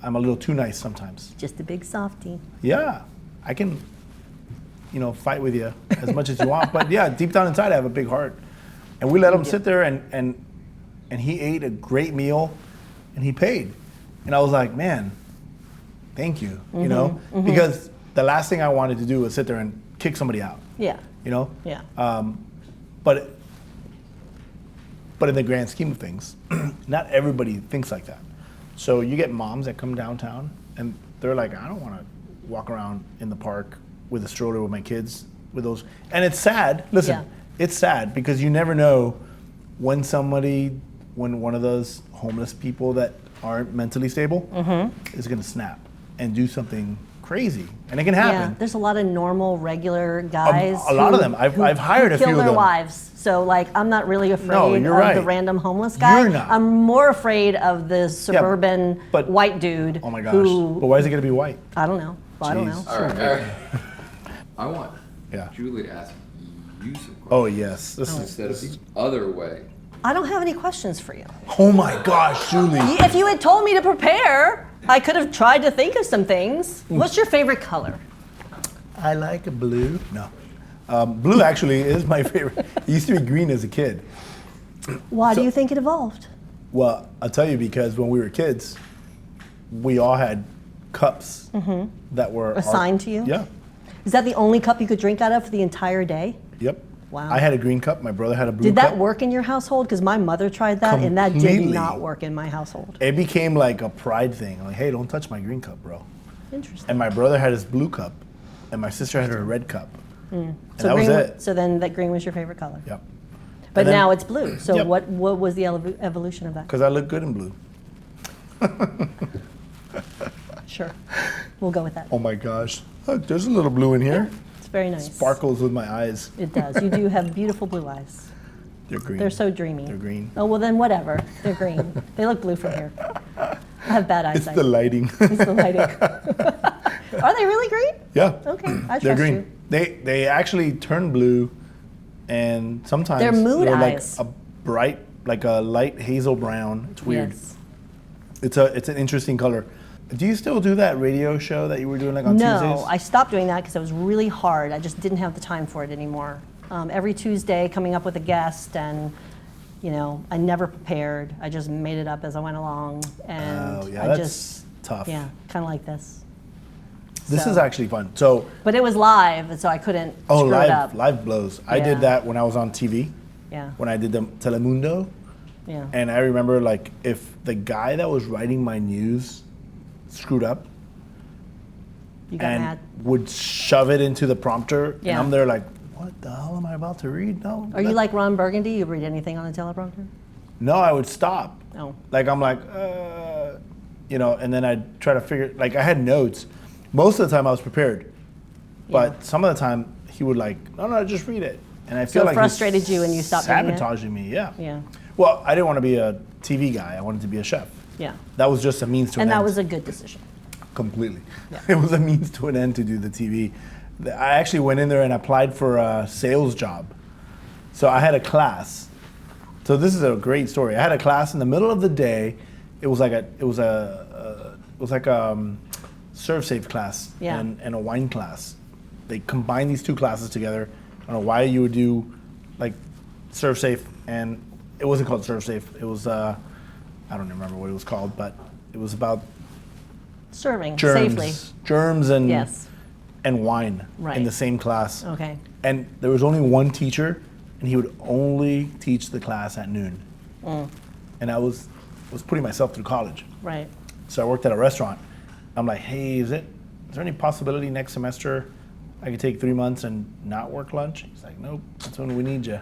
[SPEAKER 1] a little too nice sometimes.
[SPEAKER 2] Just a big softie.
[SPEAKER 1] Yeah, I can, fight with you as much as you want, but yeah, deep down inside I have a big heart. And we let him sit there and he ate a great meal and he paid. And I was like, man, thank you, because the last thing I wanted to do was sit there and kick somebody out.
[SPEAKER 2] Yeah.
[SPEAKER 1] Yeah. But in the grand scheme of things, not everybody thinks like that. So you get moms that come downtown and they're like, I don't want to walk around in the park with a stroller with my kids with those. And it's sad. Listen, it's sad because you never know when one of those homeless people that aren't mentally stable is going to snap and do something crazy, and it can happen.
[SPEAKER 2] Yeah, there's a lot of normal, regular guys.
[SPEAKER 1] A lot of them. I've hired a few of
[SPEAKER 2] kill
[SPEAKER 1] them.
[SPEAKER 2] their wives. So like, I'm not really afraid
[SPEAKER 1] No,
[SPEAKER 2] of
[SPEAKER 1] you're right.
[SPEAKER 2] the random homeless guy.
[SPEAKER 1] You're not.
[SPEAKER 2] I'm more afraid of the suburban
[SPEAKER 1] but-
[SPEAKER 2] white dude.
[SPEAKER 1] Oh my gosh!
[SPEAKER 2] Who
[SPEAKER 1] But why is it going to be white?
[SPEAKER 2] I don't know. I don't know.
[SPEAKER 1] Jeez.
[SPEAKER 3] All right. I want
[SPEAKER 1] Yeah.
[SPEAKER 3] Julie to ask you some questions.
[SPEAKER 1] Oh yes. This is.
[SPEAKER 3] Instead of the other way.
[SPEAKER 2] I don't have any questions for you.
[SPEAKER 1] Oh my gosh, Julie.
[SPEAKER 2] If you had told me to prepare, I could have tried to think of some things. What's your favorite color?
[SPEAKER 1] I like a blue. No. Blue actually is my favorite. It used to be green as a kid.
[SPEAKER 2] Why do
[SPEAKER 1] So-
[SPEAKER 2] you think it evolved?
[SPEAKER 1] Well, I'll tell you because when we were kids, we all had cups that were
[SPEAKER 2] Assigned to you?
[SPEAKER 1] Yeah.
[SPEAKER 2] Is that the only cup you could drink out of for the entire day?
[SPEAKER 1] Yep.
[SPEAKER 2] Wow.
[SPEAKER 1] I had a green cup. My brother had a blue
[SPEAKER 2] Did
[SPEAKER 1] cup.
[SPEAKER 2] that work in your household? Because my mother tried that, and that did
[SPEAKER 1] Completely.
[SPEAKER 2] not work in my household.
[SPEAKER 1] It became like a pride thing. Like, hey, don't touch my green cup, bro.
[SPEAKER 2] Interesting.
[SPEAKER 1] And my brother had his blue cup, and my sister had her red cup. And that was
[SPEAKER 2] green,
[SPEAKER 1] it.
[SPEAKER 2] So then that green was your favorite color.
[SPEAKER 1] Yep.
[SPEAKER 2] But
[SPEAKER 1] And then-
[SPEAKER 2] now it's blue. So
[SPEAKER 1] Yep.
[SPEAKER 2] what was the evolution of that?
[SPEAKER 1] Because I look good in blue.
[SPEAKER 2] Sure. We'll go with that.
[SPEAKER 1] Oh my gosh. Look, there's a little blue in here.
[SPEAKER 2] It's very nice.
[SPEAKER 1] Sparkles with my eyes.
[SPEAKER 2] It does. You do have beautiful blue eyes.
[SPEAKER 1] They're green.
[SPEAKER 2] They're so dreamy.
[SPEAKER 1] They're green.
[SPEAKER 2] Oh, well then whatever. They're green. They look blue from here. I have bad
[SPEAKER 1] It's
[SPEAKER 2] eyesight.
[SPEAKER 1] the lighting.
[SPEAKER 2] It's the lighting. Are they really green?
[SPEAKER 1] Yeah.
[SPEAKER 2] Okay, I trust
[SPEAKER 1] They're green.
[SPEAKER 2] you.
[SPEAKER 1] They actually turn blue, and sometimes
[SPEAKER 2] They're mood eyes.
[SPEAKER 1] like a bright, like a light hazel brown. It's weird.
[SPEAKER 2] Yes.
[SPEAKER 1] It's an interesting color. Do you still do that radio show that you were doing like on
[SPEAKER 2] No,
[SPEAKER 1] Tuesdays?
[SPEAKER 2] I stopped doing that because it was really hard. I just didn't have the time for it anymore. Every Tuesday, coming up with a guest, and I never prepared. I just made it up as I went along, and
[SPEAKER 1] Oh yeah,
[SPEAKER 2] I
[SPEAKER 1] that's
[SPEAKER 2] just
[SPEAKER 1] tough.
[SPEAKER 2] kind of like this.
[SPEAKER 1] This
[SPEAKER 2] So-
[SPEAKER 1] is actually fun. So
[SPEAKER 2] But it was live, and so I couldn't screw it up.
[SPEAKER 1] live blows. I
[SPEAKER 2] Yeah.
[SPEAKER 1] did that when I was on TV.
[SPEAKER 2] Yeah,
[SPEAKER 1] When I did the Telemundo.
[SPEAKER 2] yeah.
[SPEAKER 1] And I remember, like, if the guy that was writing my news screwed up
[SPEAKER 2] You got
[SPEAKER 1] and
[SPEAKER 2] mad.
[SPEAKER 1] would shove it into the prompter, and
[SPEAKER 2] Yeah.
[SPEAKER 1] I'm there like, what the hell am I about to read? No.
[SPEAKER 2] Are you like Ron Burgundy? You read anything on the teleprompter?
[SPEAKER 1] No, I would stop.
[SPEAKER 2] Oh,
[SPEAKER 1] Like, I'm like, and then I'd try to figure, like, I had notes. Most of the time I was prepared. But
[SPEAKER 2] Yeah.
[SPEAKER 1] some of the time he would like, no, just read it. And I
[SPEAKER 2] So
[SPEAKER 1] feel
[SPEAKER 2] it
[SPEAKER 1] like
[SPEAKER 2] frustrated
[SPEAKER 1] he's
[SPEAKER 2] you and you stopped doing it?
[SPEAKER 1] sabotaging me, yeah.
[SPEAKER 2] yeah,
[SPEAKER 1] Well, I didn't want to be a TV guy. I wanted to be a chef.
[SPEAKER 2] yeah.
[SPEAKER 1] That was just a means to an
[SPEAKER 2] And
[SPEAKER 1] end.
[SPEAKER 2] that was a good decision.
[SPEAKER 1] Completely.
[SPEAKER 2] Yeah.
[SPEAKER 1] It was a means to an end to do the TV. I actually went in there and applied for a sales job. So I had a class. So this is a great story. I had a class in the middle of the day. It was like a serve safe class
[SPEAKER 2] Yeah.
[SPEAKER 1] and a wine class. They combined these two classes together. I don't know why you would do like serve safe, and it wasn't called serve safe. It was I don't remember what it was called, but it was about
[SPEAKER 2] Serving
[SPEAKER 1] germs,
[SPEAKER 2] safely.
[SPEAKER 1] germs and
[SPEAKER 2] Yes.
[SPEAKER 1] and wine
[SPEAKER 2] Right.
[SPEAKER 1] in the same class.
[SPEAKER 2] Okay.
[SPEAKER 1] And there was only one teacher, and he would only teach the class at noon. And I was putting myself through college,
[SPEAKER 2] Right.
[SPEAKER 1] so I worked at a restaurant. I'm like, hey, is there any possibility next semester I could take 3 months and not work lunch? He's like, nope, that's when we need you.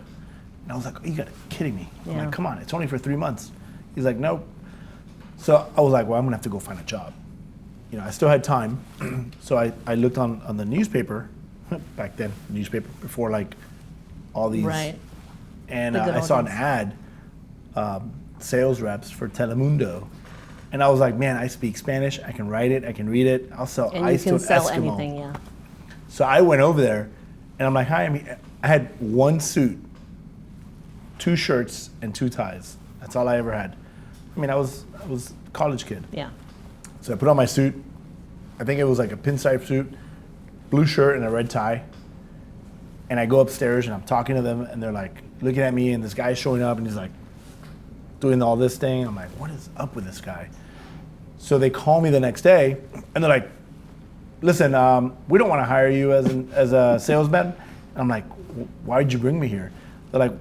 [SPEAKER 1] And I was like, oh, you gotta be kidding me. I'm
[SPEAKER 2] Yeah.
[SPEAKER 1] like, come on, it's only for 3 months. He's like, nope. So I was like, well, I'm gonna have to go find a job. I still had time, so I looked on the newspaper, back then, newspaper, before like all these.
[SPEAKER 2] Right.
[SPEAKER 1] And
[SPEAKER 2] The good
[SPEAKER 1] I
[SPEAKER 2] old
[SPEAKER 1] saw an
[SPEAKER 2] days.
[SPEAKER 1] ad, sales reps for Telemundo. And I was like, man, I speak Spanish, I can write it, I can read it, I'll sell
[SPEAKER 2] And you
[SPEAKER 1] ice to
[SPEAKER 2] can
[SPEAKER 1] an
[SPEAKER 2] sell
[SPEAKER 1] Eskimo.
[SPEAKER 2] anything, yeah.
[SPEAKER 1] So I went over there, and I'm like, hi, I had one suit, 2 shirts, and 2 ties. That's all I ever had. I mean, I was a college kid.
[SPEAKER 2] Yeah.
[SPEAKER 1] So I put on my suit. I think it was like a pinstripe suit, blue shirt, and a red tie. And I go upstairs, and I'm talking to them, and they're like looking at me, and this guy's showing up, and he's like doing all this thing. I'm like, what is up with this guy? So they call me the next day, and they're like, listen, we don't want to hire you as a salesman. And I'm like, why'd you bring me here? They're like,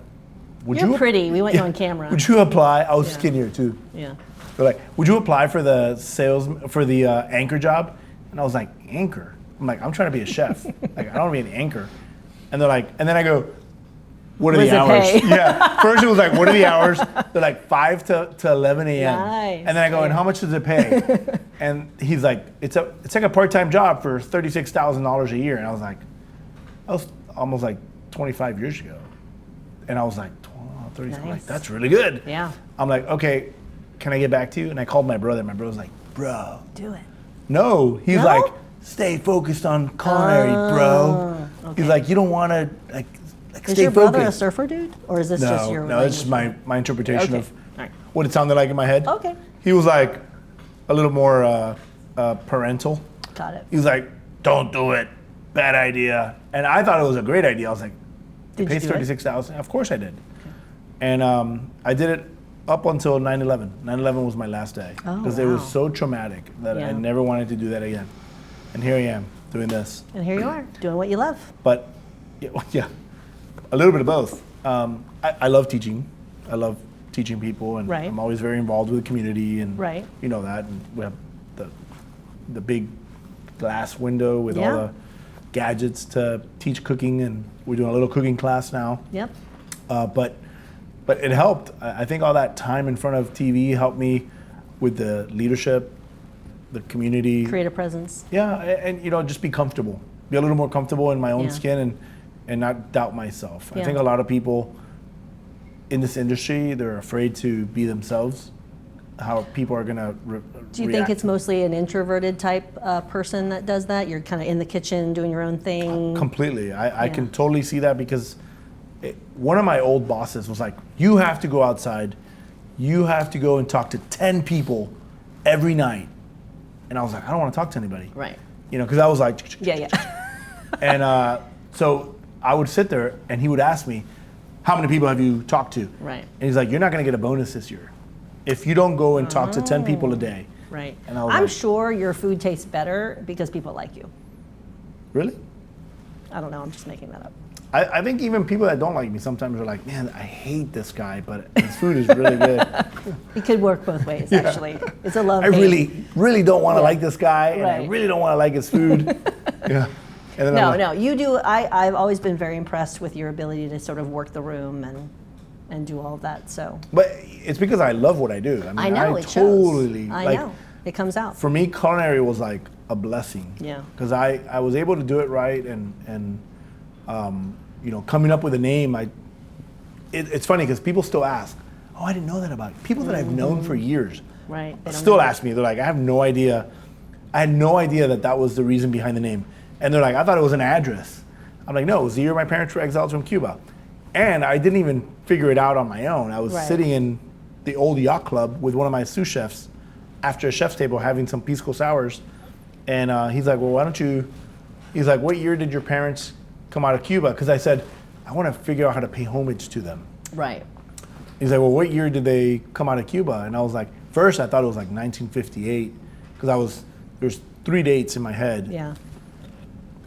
[SPEAKER 1] would
[SPEAKER 2] You're
[SPEAKER 1] you
[SPEAKER 2] pretty. We want you on camera.
[SPEAKER 1] Would you apply? I was
[SPEAKER 2] Yeah.
[SPEAKER 1] skinnier too.
[SPEAKER 2] Yeah.
[SPEAKER 1] They're like, would you apply for the anchor job? And I was like, anchor? I'm like, I'm trying to be a chef. Like, I don't want to be an anchor. And they're like, and then I go, what are
[SPEAKER 2] Was
[SPEAKER 1] the
[SPEAKER 2] it
[SPEAKER 1] hours?
[SPEAKER 2] pay?
[SPEAKER 1] Yeah. First it was like, what are the hours? They're like 5 to 11 a.m.
[SPEAKER 2] Nice.
[SPEAKER 1] And then I go, and how much does it pay? And he's like, it's like a part-time job for $36,000 a year. And I was like, that was almost like 25 years ago. And I was like, 30. I'm like,
[SPEAKER 2] Nice.
[SPEAKER 1] that's really good.
[SPEAKER 2] Yeah.
[SPEAKER 1] I'm like, okay, can I get back to you? And I called my brother. My brother's like, bro,
[SPEAKER 2] Do it.
[SPEAKER 1] no. He's
[SPEAKER 2] No?
[SPEAKER 1] like, stay focused on culinary, bro.
[SPEAKER 2] okay.
[SPEAKER 1] He's like, you don't want to like
[SPEAKER 2] Is
[SPEAKER 1] stay
[SPEAKER 2] your brother a
[SPEAKER 1] focused.
[SPEAKER 2] surfer dude? Or is this just your
[SPEAKER 1] No, it's just
[SPEAKER 2] language?
[SPEAKER 1] my interpretation
[SPEAKER 2] Okay.
[SPEAKER 1] of
[SPEAKER 2] All right.
[SPEAKER 1] what it sounded like in my head.
[SPEAKER 2] Okay.
[SPEAKER 1] He was like a little more parental.
[SPEAKER 2] Got it.
[SPEAKER 1] He was like, don't do it. Bad idea. And I thought it was a great idea. I was like,
[SPEAKER 2] Did
[SPEAKER 1] it pays
[SPEAKER 2] you do it?
[SPEAKER 1] $36,000. Of course I did. And I did it up until 9/11. 9/11 was my last day
[SPEAKER 2] Oh,
[SPEAKER 1] because it was
[SPEAKER 2] wow.
[SPEAKER 1] so traumatic that
[SPEAKER 2] Yeah.
[SPEAKER 1] I never wanted to do that again. And here I am doing this.
[SPEAKER 2] And here you are, doing what you love.
[SPEAKER 1] But yeah, a little bit of both. I love teaching. I love teaching people, and
[SPEAKER 2] Right.
[SPEAKER 1] I'm always very involved with the community, and
[SPEAKER 2] Right.
[SPEAKER 1] you know that. And we have the big glass window with
[SPEAKER 2] Yeah.
[SPEAKER 1] all the gadgets to teach cooking, and we're doing a little cooking class now.
[SPEAKER 2] Yep.
[SPEAKER 1] But it helped. I think all that time in front of TV helped me with the leadership, the community.
[SPEAKER 2] Create a presence.
[SPEAKER 1] Yeah, and you know, just be comfortable. Be a little more comfortable in my own
[SPEAKER 2] Yeah.
[SPEAKER 1] skin and not doubt myself. I
[SPEAKER 2] Yeah.
[SPEAKER 1] think a lot of people in this industry, they're afraid to be themselves. How people are gonna
[SPEAKER 2] Do you think it's mostly an introverted type person that does that? You're kind of in the kitchen doing your own thing.
[SPEAKER 1] completely? I
[SPEAKER 2] Yeah.
[SPEAKER 1] can totally see that because one of my old bosses was like, "You have to go outside. You have to go and talk to 10 people every night." And I was like, "I don't want to talk to anybody."
[SPEAKER 2] Right.
[SPEAKER 1] You know, because I was like,
[SPEAKER 2] Yeah, yeah.
[SPEAKER 1] and so I would sit there and he would ask me, "How many people have you talked to?"
[SPEAKER 2] Right.
[SPEAKER 1] And he's like, "You're not going to get a bonus this year if you don't go and talk to 10 people a day."
[SPEAKER 2] Right.
[SPEAKER 1] And I was
[SPEAKER 2] I'm
[SPEAKER 1] like-
[SPEAKER 2] sure your food tastes better because people like you.
[SPEAKER 1] Really?
[SPEAKER 2] I don't know. I'm just making that up.
[SPEAKER 1] I think even people that don't like me sometimes are like, "Man, I hate this guy, but his food is really good."
[SPEAKER 2] It could work both ways, actually. It's a love.
[SPEAKER 1] I really don't want to like this guy, and I
[SPEAKER 2] Right.
[SPEAKER 1] really don't want to like his food. Yeah. And then I'm
[SPEAKER 2] No,
[SPEAKER 1] like,
[SPEAKER 2] no, you do. I've always been very impressed with your ability to sort of work the room and do all of that. So
[SPEAKER 1] But it's because I love what I do. I mean,
[SPEAKER 2] I know
[SPEAKER 1] I
[SPEAKER 2] it
[SPEAKER 1] totally
[SPEAKER 2] shows. I
[SPEAKER 1] like.
[SPEAKER 2] know it comes out.
[SPEAKER 1] For me, culinary was like a blessing.
[SPEAKER 2] Yeah.
[SPEAKER 1] Because I was able to do it right, and you know, coming up with a name, it's funny because people still ask, "Oh, I didn't know that about you." People that I've known for years
[SPEAKER 2] Right. They don't
[SPEAKER 1] still
[SPEAKER 2] know.
[SPEAKER 1] ask me. They're like, "I have no idea. I had no idea that was the reason behind the name." And they're like, "I thought it was an address." I'm like, "No, it was the year my parents were exiled from Cuba." And I didn't even figure it out on my own. I was
[SPEAKER 2] Right.
[SPEAKER 1] sitting in the old yacht club with one of my sous chefs after a chef's table having some pisco sours. And he's like, "Well, why don't you," he's like, "What year did your parents come out of Cuba?" Because I said, "I want to figure out how to pay homage to them."
[SPEAKER 2] Right.
[SPEAKER 1] He's like, "Well, what year did they come out of Cuba?" And I was like, first I thought it was like 1958 because there's 3 dates in my head.
[SPEAKER 2] Yeah.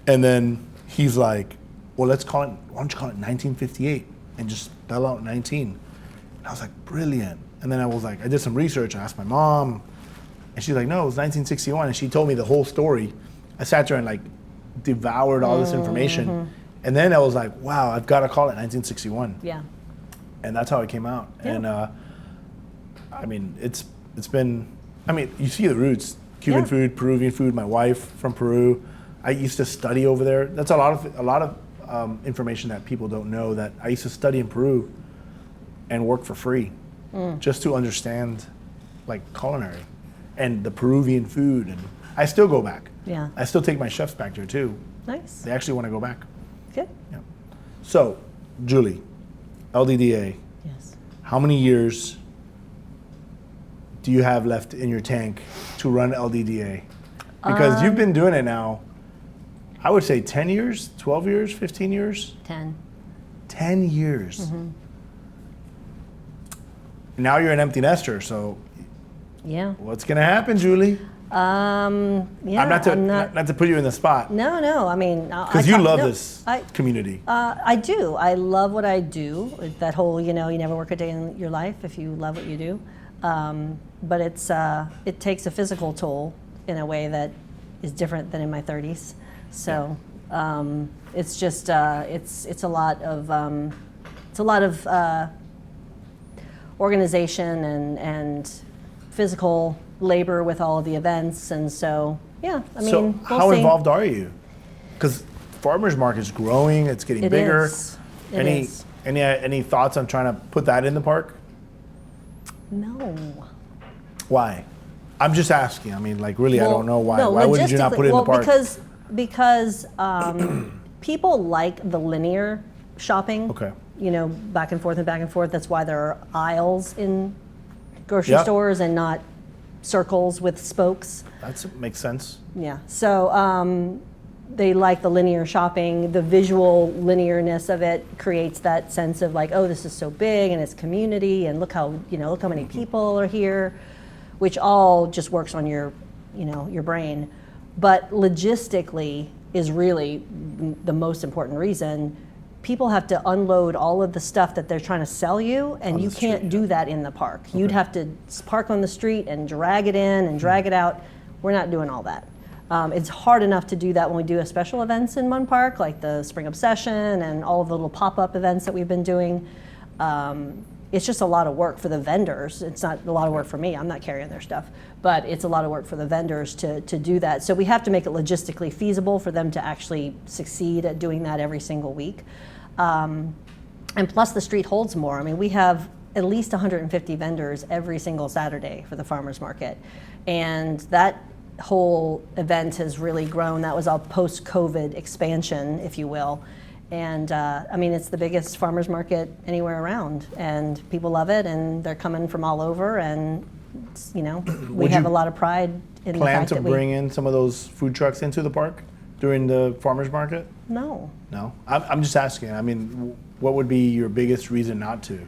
[SPEAKER 1] And then he's like, "Well, why don't you call it 1958 and just spell out 19?" And I was like, "Brilliant." And then I did some research. I asked my mom, and she's like, "No, it was 1961." And she told me the whole story. I sat there and like devoured all this information. And then I was like, "Wow, I've got to call it 1961."
[SPEAKER 2] Yeah.
[SPEAKER 1] And that's how it came out.
[SPEAKER 2] Yeah.
[SPEAKER 1] And I mean, it's been, I mean, you see the roots: Cuban
[SPEAKER 2] Yeah.
[SPEAKER 1] food, Peruvian food. My wife from Peru. I used to study over there. That's a lot of information that people don't know. That I used to study in Peru and work for free, just to understand like culinary and the Peruvian food. And I still go back.
[SPEAKER 2] Yeah.
[SPEAKER 1] I still take my chefs back there too.
[SPEAKER 2] Nice.
[SPEAKER 1] They actually want to go back.
[SPEAKER 2] Good.
[SPEAKER 1] Yeah. So, Julie, LDDA.
[SPEAKER 2] Yes.
[SPEAKER 1] How many years do you have left in your tank to run LDDA? Because you've been doing it now, I would say 10 years, 12 years, 15 years?
[SPEAKER 2] 10.
[SPEAKER 1] 10 years. Now you're an empty nester, so
[SPEAKER 2] Yeah.
[SPEAKER 1] what's going to happen, Julie?
[SPEAKER 2] Yeah.
[SPEAKER 1] I'm not to put you in the spot,
[SPEAKER 2] No, no. I mean,
[SPEAKER 1] because you love this
[SPEAKER 2] I
[SPEAKER 1] community.
[SPEAKER 2] I do. I love what I do. That whole, you never work a day in your life if you love what you do. But it takes a physical toll in a way that is different than in my 30s. So it's just it's a lot of it's a lot of organization and physical labor with all of the events, and so yeah, I mean,
[SPEAKER 1] So
[SPEAKER 2] we'll
[SPEAKER 1] how
[SPEAKER 2] see.
[SPEAKER 1] involved are you? Because farmers market's growing, it's getting
[SPEAKER 2] It
[SPEAKER 1] bigger.
[SPEAKER 2] is. It
[SPEAKER 1] Any
[SPEAKER 2] is.
[SPEAKER 1] any thoughts on trying to put that in the park?
[SPEAKER 2] No.
[SPEAKER 1] Why? I'm just asking. I mean, like, really, I don't know why.
[SPEAKER 2] No,
[SPEAKER 1] Why wouldn't you not put it in the park?
[SPEAKER 2] Because people like the linear shopping.
[SPEAKER 1] Okay.
[SPEAKER 2] You know, back and forth and back and forth. That's why there are aisles in grocery
[SPEAKER 1] Yep.
[SPEAKER 2] stores and not circles with spokes.
[SPEAKER 1] That makes sense.
[SPEAKER 2] Yeah. So they like the linear shopping. The visual linearness of it creates that sense of like, oh, this is so big and it's community, and look how many people are here, which all just works on your brain. But logistically is really the most important reason. People have to unload all of the stuff that they're trying to sell you, and you can't do that in the park. You'd have to park on the street and drag it in and drag it out. We're not doing all that. It's hard enough to do that when we do special events in Munn Park, like the Spring Obsession and all of the little pop-up events that we've been doing. It's just a lot of work for the vendors. It's not a lot of work for me. I'm not carrying their stuff. But it's a lot of work for the vendors to do that. So we have to make it logistically feasible for them to actually succeed at doing that every single week. And plus the street holds more. I mean, we have at least 150 vendors every single Saturday for the farmers market. And that whole event has really grown. That was a post-COVID expansion, if you will. And I mean, it's the biggest farmers market anywhere around, and people love it, and they're coming from all over, and we have a lot of pride in the
[SPEAKER 1] Plan
[SPEAKER 2] fact
[SPEAKER 1] to
[SPEAKER 2] that
[SPEAKER 1] bring in some of those food trucks into the park during the farmers market?
[SPEAKER 2] No.
[SPEAKER 1] No, I'm just asking. I mean, what would be your biggest reason not to?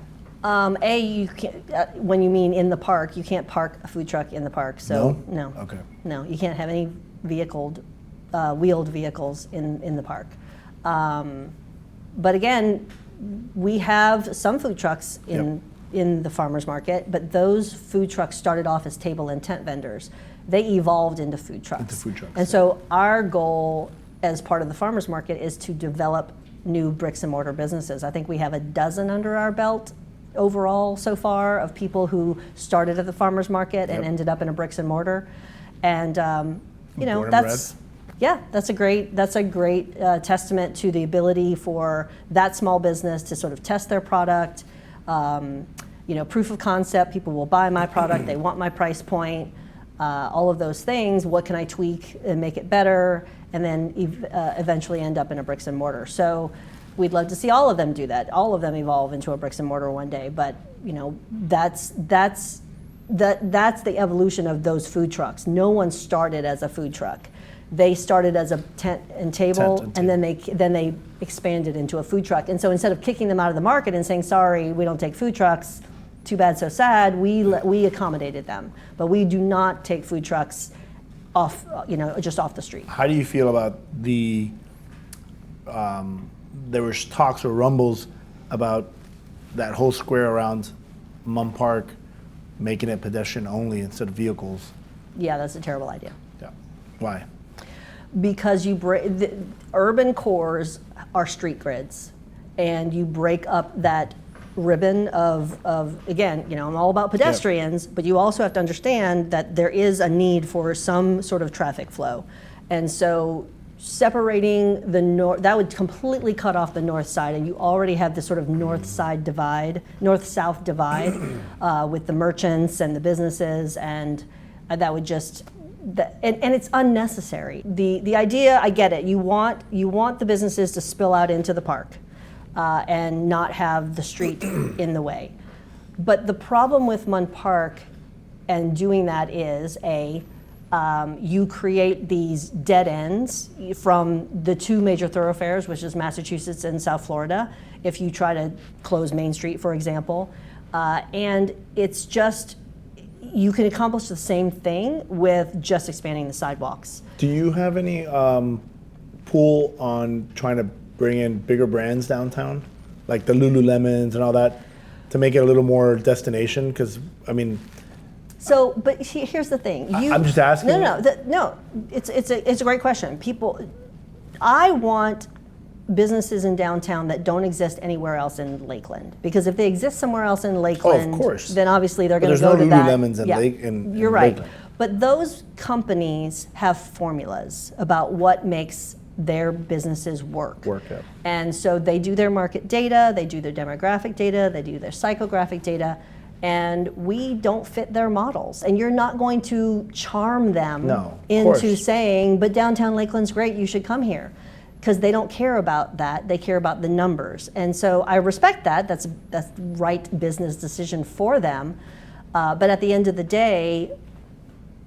[SPEAKER 2] You can't, when you mean in the park, you can't park a food truck in the park. So no.
[SPEAKER 1] Okay.
[SPEAKER 2] No, you can't have any wheeled vehicles in the park. But again, we have some food trucks in the farmers market, but those food trucks started off as table and tent vendors. They evolved into food trucks. And so our goal as part of the farmers market is to develop new bricks and mortar businesses. I think we have a dozen under our belt overall so far of people who started at the farmers market and ended up in a bricks and mortar. And that's a great testament to the ability for that small business to sort of test their product. Proof of concept, people will buy my product, they want my price point, all of those things. What can I tweak and make it better? And then eventually end up in a bricks and mortar. So we'd love to see all of them do that. All of them evolve into a bricks and mortar one day. But that's the evolution of those food trucks. No one started as a food truck. They started as a tent and table, and then they expanded into a food truck. And so instead of kicking them out of the market and saying, sorry, we don't take food trucks, too bad, so sad, we accommodated them. But we do not take food trucks off, just off the street.
[SPEAKER 1] How do you feel about there was talks or rumbles about that whole square around Munn Park, making it pedestrian only instead of vehicles?
[SPEAKER 2] Yeah, that's a terrible idea.
[SPEAKER 1] Yeah. Why?
[SPEAKER 2] Because the urban cores are street grids, and you break up that ribbon of again, I'm all about pedestrians, but you also have to understand that there is a need for some sort of traffic flow. And so separating the north, that would completely cut off the north side, and you already have this sort of north-south divide with the merchants and the businesses, and that would just, and it's unnecessary. The idea, I get it. You want the businesses to spill out into the park and not have the street in the way. But the problem with Munn Park and doing that is you create these dead ends from the two major thoroughfares, which is Massachusetts and South Florida, if you try to close Main Street, for example. And it's just, you can accomplish the same thing with just expanding the sidewalks.
[SPEAKER 1] Do you have any pull on trying to bring in bigger brands downtown, like the Lululemons and all that, to make it a little more destination? Because, I mean...
[SPEAKER 2] So, but here's the thing.
[SPEAKER 1] I'm just asking.
[SPEAKER 2] No, it's a great question. I want businesses in downtown that don't exist anywhere else in Lakeland. Because if they exist somewhere else in Lakeland,
[SPEAKER 1] course.
[SPEAKER 2] then obviously they're
[SPEAKER 1] But
[SPEAKER 2] going to
[SPEAKER 1] there's
[SPEAKER 2] go
[SPEAKER 1] no
[SPEAKER 2] to that.
[SPEAKER 1] Lululemons in
[SPEAKER 2] You're
[SPEAKER 1] in
[SPEAKER 2] right.
[SPEAKER 1] Lakeland.
[SPEAKER 2] But those companies have formulas about what makes their businesses work.
[SPEAKER 1] Work out.
[SPEAKER 2] And so they do their market data, they do their demographic data, they do their psychographic data, and we don't fit their models. And you're not going to charm them
[SPEAKER 1] No, of
[SPEAKER 2] into
[SPEAKER 1] course.
[SPEAKER 2] saying, but downtown Lakeland's great, you should come here. Because they don't care about that, they care about the numbers. And so I respect that, that's the right business decision for them. But at the end of the day,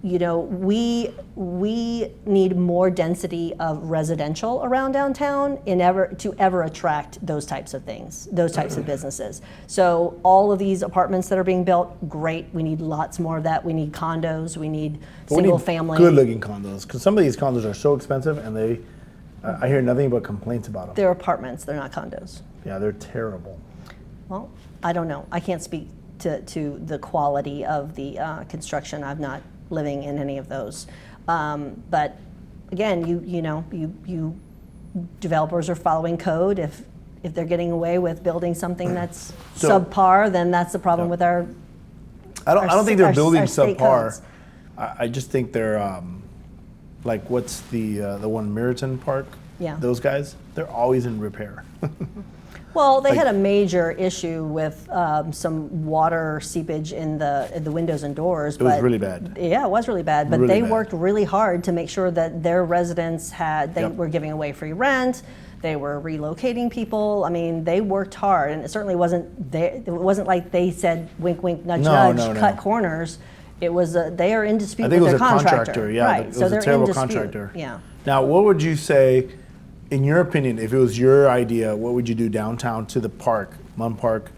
[SPEAKER 2] you know, we need more density of residential around downtown to ever attract those types of things, those types of businesses. So all of these apartments that are being built, great. We need lots more of that. We need condos. We need single family.
[SPEAKER 1] Good-looking condos, because some of these condos are so expensive, and I hear nothing but complaints about them.
[SPEAKER 2] They're apartments. They're not condos.
[SPEAKER 1] Yeah, they're terrible.
[SPEAKER 2] Well, I don't know. I can't speak to the quality of the construction. I'm not living in any of those. But again, you developers are following code. If they're getting away with building something that's
[SPEAKER 1] So-
[SPEAKER 2] subpar, then that's the problem with our.
[SPEAKER 1] I don't think they're building
[SPEAKER 2] our state
[SPEAKER 1] subpar.
[SPEAKER 2] codes.
[SPEAKER 1] I just think they're like, what's the one Meriton Park?
[SPEAKER 2] Yeah.
[SPEAKER 1] Those guys, they're always in repair.
[SPEAKER 2] Well, they had a major issue with some water seepage in the windows and doors.
[SPEAKER 1] It was really bad.
[SPEAKER 2] Yeah, it was really bad. But
[SPEAKER 1] Really
[SPEAKER 2] they
[SPEAKER 1] bad.
[SPEAKER 2] worked really hard to make sure that their residents
[SPEAKER 1] Yep.
[SPEAKER 2] were giving away free rent. They were relocating people. I mean, they worked hard, and it certainly wasn't there. It wasn't like they said, "Wink, wink, nudge, nudge,
[SPEAKER 1] No.
[SPEAKER 2] cut corners." It was they are in dispute
[SPEAKER 1] I think it
[SPEAKER 2] with
[SPEAKER 1] was
[SPEAKER 2] their
[SPEAKER 1] a
[SPEAKER 2] contractor.
[SPEAKER 1] contractor. Yeah,
[SPEAKER 2] right.
[SPEAKER 1] it was
[SPEAKER 2] so
[SPEAKER 1] a
[SPEAKER 2] they're
[SPEAKER 1] terrible
[SPEAKER 2] in dispute.
[SPEAKER 1] contractor.
[SPEAKER 2] Yeah.
[SPEAKER 1] Now, what would you say, in your opinion, if it was your idea, what would you do downtown to the park, Munn Park,